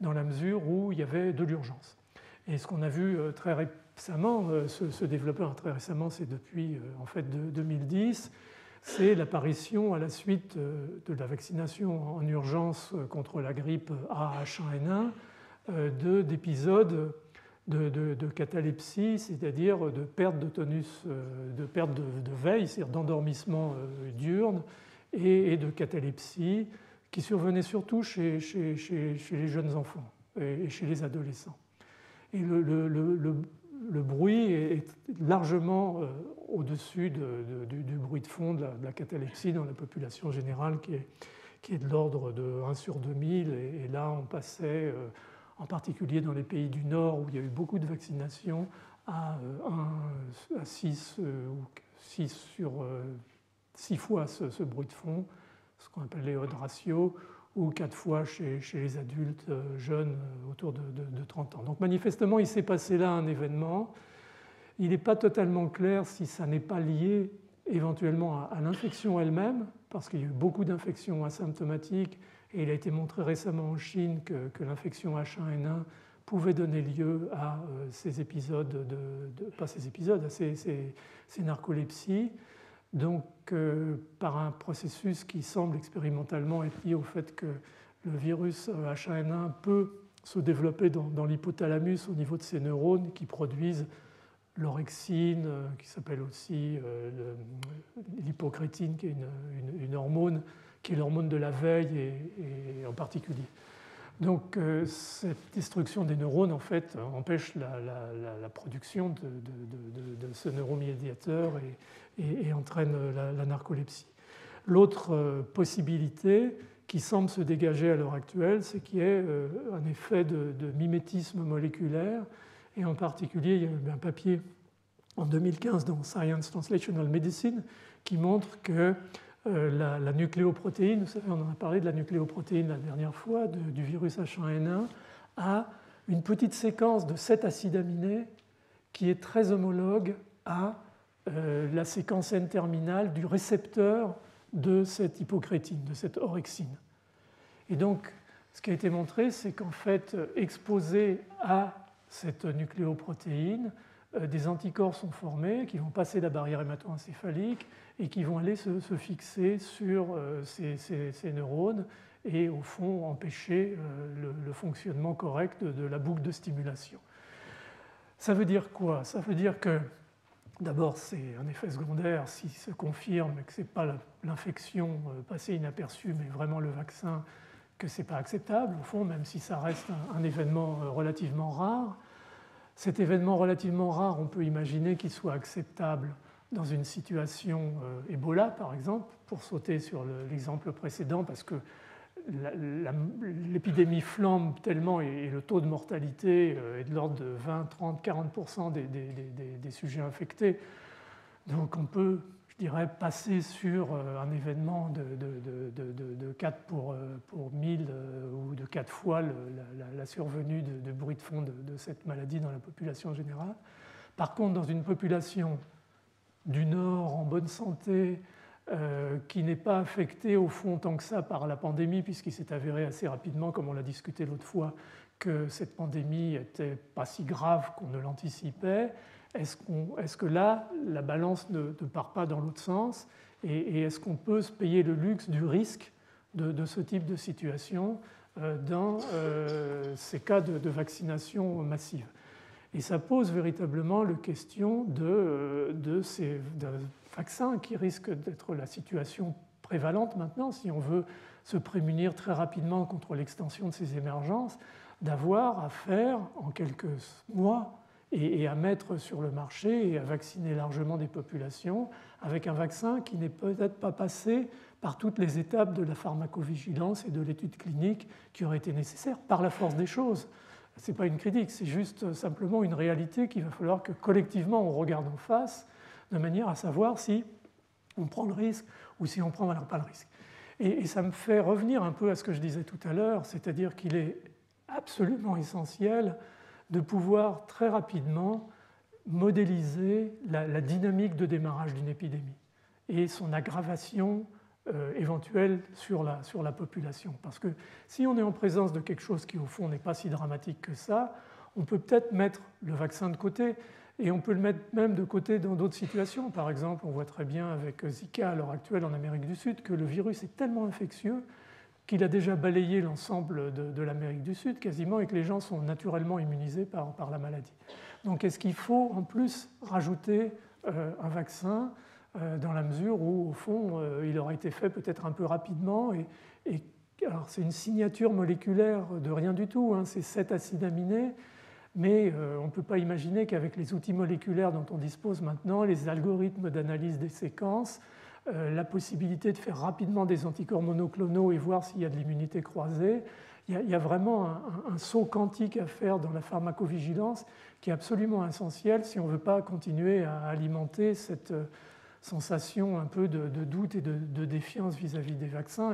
dans la mesure où il y avait de l'urgence. Et ce qu'on a vu très récemment se développer, très récemment, c'est depuis en fait 2010, c'est l'apparition à la suite de la vaccination en urgence contre la grippe A/H1N1 d'épisodes de catalepsie, c'est-à-dire de perte de tonus, de perte de veille, c'est-à-dire d'endormissement diurne, et de catalepsie qui survenaient surtout chez les jeunes enfants et chez les adolescents. Et le bruit est largement au-dessus du bruit de fond de la catalepsie dans la population générale qui est de l'ordre de 1 sur 2000. Et là, on passait, en particulier dans les pays du Nord où il y a eu beaucoup de vaccinations, à 6 fois ce bruit de fond, ce qu'on appelle les odds ratio, ou 4 fois chez les adultes jeunes autour de 30 ans. Donc manifestement, il s'est passé là un événement. Il n'est pas totalement clair si ça n'est pas lié éventuellement à l'infection elle-même, parce qu'il y a eu beaucoup d'infections asymptomatiques, et il a été montré récemment en Chine que l'infection H1N1 pouvait donner lieu à ces épisodes, pas ces épisodes, à ces narcolepsies. Donc, par un processus qui semble expérimentalement être lié au fait que le virus H1N1 peut se développer dans l'hypothalamus au niveau de ces neurones qui produisent l'orexine, qui s'appelle aussi l'hypocrétine, qui est une hormone, qui est l'hormone de la veille et en particulier. Donc, cette destruction des neurones, en fait, empêche la production de ce neuromédiateur et entraîne la narcolepsie. L'autre possibilité qui semble se dégager à l'heure actuelle, c'est qu'il y ait un effet de mimétisme moléculaire, et en particulier, il y a eu un papier en 2015 dans Science Translational Medicine qui montre que la nucléoprotéine, vous savez, on en a parlé de la nucléoprotéine la dernière fois, du virus H1N1, a une petite séquence de 7 acides aminés qui est très homologue à la séquence N-terminale du récepteur de cette hypocrétine, de cette orexine. Et donc, ce qui a été montré, c'est qu'en fait, exposé à cette nucléoprotéine, des anticorps sont formés qui vont passer la barrière hémato-encéphalique et qui vont aller se fixer sur ces neurones et au fond empêcher le fonctionnement correct de la boucle de stimulation. Ça veut dire quoi? Ça veut dire que d'abord c'est un effet secondaire s'il se confirme que ce n'est pas l'infection passée inaperçue mais vraiment le vaccin, que ce n'est pas acceptable au fond, même si ça reste un événement relativement rare. Cet événement relativement rare, on peut imaginer qu'il soit acceptable dans une situation Ebola, par exemple, pour sauter sur l'exemple précédent, parce que l'épidémie flambe tellement et le taux de mortalité est de l'ordre de 20, 30, 40% des sujets infectés. Donc on peut, je dirais, passer sur un événement de 4 pour 1000 ou de 4 fois la survenue de bruit de fond de cette maladie dans la population générale. Par contre, dans une population du Nord en bonne santé, qui n'est pas affectée au fond tant que ça par la pandémie, puisqu'il s'est avéré assez rapidement, comme on l'a discuté l'autre fois, que cette pandémie n'était pas si grave qu'on ne l'anticipait, est-ce que là, la balance ne part pas dans l'autre sens, et est-ce qu'on peut se payer le luxe du risque de ce type de situation dans ces cas de vaccination massive? Et ça pose véritablement la question de ces vaccins qui risquent d'être la situation prévalente maintenant, si on veut se prémunir très rapidement contre l'extension de ces émergences, d'avoir à faire en quelques mois et à mettre sur le marché et à vacciner largement des populations avec un vaccin qui n'est peut-être pas passé par toutes les étapes de la pharmacovigilance et de l'étude clinique qui auraient été nécessaires par la force des choses. Ce n'est pas une critique, c'est juste simplement une réalité qu'il va falloir que collectivement on regarde en face de manière à savoir si on prend le risque ou si on ne prend alors pas le risque. Et ça me fait revenir un peu à ce que je disais tout à l'heure, c'est-à-dire qu'il est absolument essentiel de pouvoir très rapidement modéliser la dynamique de démarrage d'une épidémie et son aggravation éventuelle sur la population. Parce que si on est en présence de quelque chose qui, au fond, n'est pas si dramatique que ça, on peut peut-être mettre le vaccin de côté et on peut le mettre même de côté dans d'autres situations. Par exemple, on voit très bien avec Zika à l'heure actuelle en Amérique du Sud que le virus est tellement infectieux qu'il a déjà balayé l'ensemble de l'Amérique du Sud quasiment et que les gens sont naturellement immunisés par la maladie. Donc est-ce qu'il faut en plus rajouter un vaccin dans la mesure où, au fond, il aurait été fait peut-être un peu rapidement alors c'est une signature moléculaire de rien du tout, hein, c'est 7 acides aminés, mais on ne peut pas imaginer qu'avec les outils moléculaires dont on dispose maintenant, les algorithmes d'analyse des séquences, la possibilité de faire rapidement des anticorps monoclonaux et voir s'il y a de l'immunité croisée, il y a vraiment un saut quantique à faire dans la pharmacovigilance qui est absolument essentiel si on ne veut pas continuer à alimenter cette sensation un peu de doute et de défiance vis-à-vis des vaccins.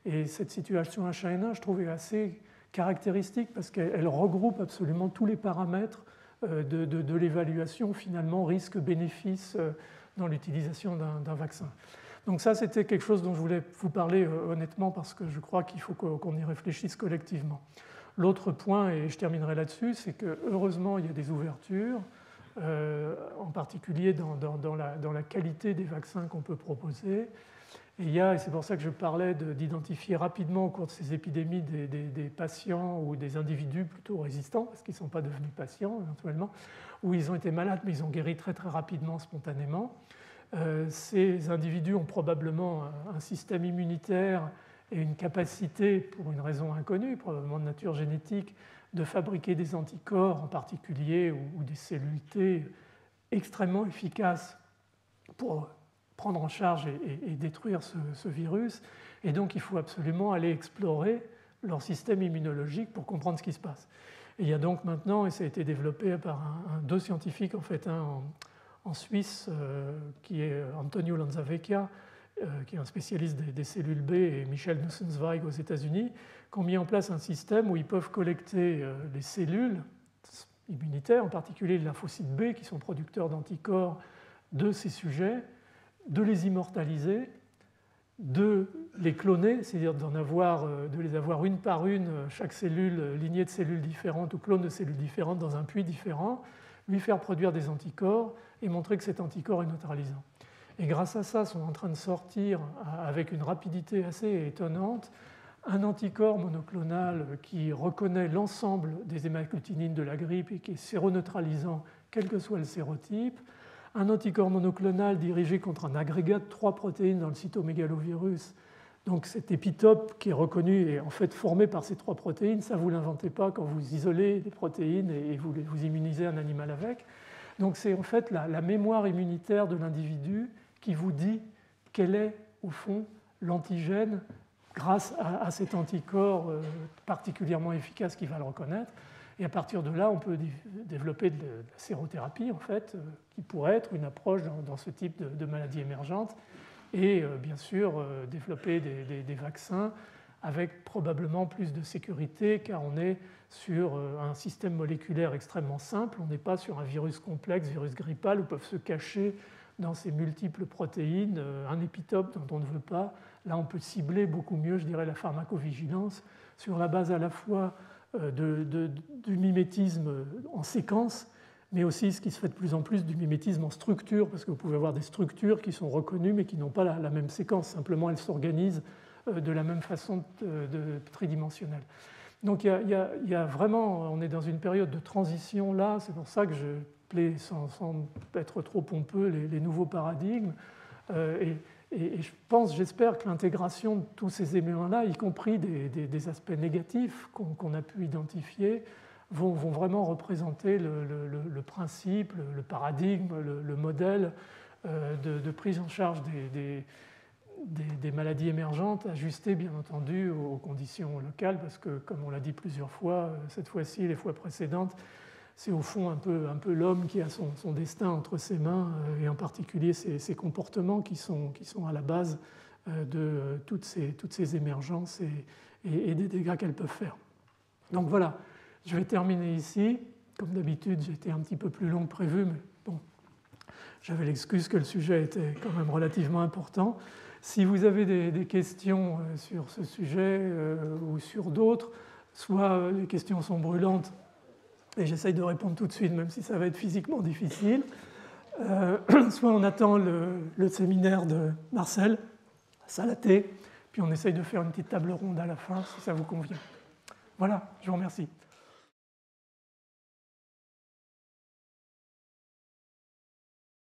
Et cette situation H1N1, je trouve, est assez caractéristique parce qu'elle regroupe absolument tous les paramètres de l'évaluation, finalement, risque-bénéfice dans l'utilisation d'un vaccin. Donc ça, c'était quelque chose dont je voulais vous parler honnêtement parce que je crois qu'il faut qu'on y réfléchisse collectivement. L'autre point, et je terminerai là-dessus, c'est que heureusement, il y a des ouvertures, en particulier dans la qualité des vaccins qu'on peut proposer. Et c'est pour ça que je parlais d'identifier rapidement au cours de ces épidémies des patients ou des individus plutôt résistants, parce qu'ils ne sont pas devenus patients éventuellement, où ils ont été malades mais ils ont guéri très très rapidement, spontanément. Ces individus ont probablement un système immunitaire et une capacité, pour une raison inconnue, probablement de nature génétique, de fabriquer des anticorps en particulier ou des cellules T extrêmement efficaces pour prendre en charge et détruire ce virus. Et donc il faut absolument aller explorer leur système immunologique pour comprendre ce qui se passe. Et il y a donc maintenant, et ça a été développé par deux scientifiques, en fait, un en Suisse, qui est Antonio Lanzavecchia, qui est un spécialiste des cellules B, et Michel Nussenzweig aux États-Unis, qui ont mis en place un système où ils peuvent collecter les cellules immunitaires, en particulier les lymphocytes B, qui sont producteurs d'anticorps de ces sujets, de les immortaliser, de les cloner, c'est-à-dire de les avoir une par une, chaque cellule, lignée de cellules différentes ou clone de cellules différentes dans un puits différent, lui faire produire des anticorps et montrer que cet anticorps est neutralisant. Et grâce à ça, sont en train de sortir, avec une rapidité assez étonnante, un anticorps monoclonal qui reconnaît l'ensemble des hémagglutinines de la grippe et qui est séroneutralisant, quel que soit le sérotype, un anticorps monoclonal dirigé contre un agrégat de 3 protéines dans le cytomégalovirus. Donc cet épitope qui est reconnu et en fait formé par ces 3 protéines, ça vous ne l'inventez pas quand vous isolez des protéines et vous immunisez un animal avec. Donc c'est en fait la mémoire immunitaire de l'individu qui vous dit quel est au fond l'antigène grâce à cet anticorps particulièrement efficace qui va le reconnaître. Et à partir de là, on peut développer de la sérothérapie, en fait, qui pourrait être une approche dans ce type de maladie émergente. Et bien sûr, développer des vaccins avec probablement plus de sécurité, car on est sur un système moléculaire extrêmement simple. On n'est pas sur un virus complexe, virus grippal, où peuvent se cacher dans ces multiples protéines un épitope dont on ne veut pas. Là, on peut cibler beaucoup mieux, je dirais, la pharmacovigilance sur la base à la fois du mimétisme en séquence, mais aussi ce qui se fait de plus en plus du mimétisme en structure, parce que vous pouvez avoir des structures qui sont reconnues mais qui n'ont pas la même séquence, simplement elles s'organisent de la même façon tridimensionnelle. Donc il y a vraiment, on est dans une période de transition là, c'est pour ça que je plais sans être trop pompeux les nouveaux paradigmes. Et je pense, j'espère que l'intégration de tous ces éléments-là, y compris des aspects négatifs qu'on a pu identifier, vont vraiment représenter le principe, le paradigme, le modèle de prise en charge des maladies émergentes, ajustées bien entendu aux conditions locales, parce que, comme on l'a dit plusieurs fois, cette fois-ci, les fois précédentes, c'est au fond un peu l'homme qui a son destin entre ses mains, et en particulier ses comportements qui sont à la base de toutes ces émergences et des dégâts qu'elles peuvent faire. Donc voilà, je vais terminer ici. Comme d'habitude, j'ai été un petit peu plus long que prévu, mais bon, j'avais l'excuse que le sujet était quand même relativement important. Si vous avez des questions sur ce sujet ou sur d'autres, soit les questions sont brûlantes, et j'essaye de répondre tout de suite, même si ça va être physiquement difficile, soit on attend le séminaire de Marcel, Salaté, puis on essaye de faire une petite table ronde à la fin, si ça vous convient. Voilà, je vous remercie.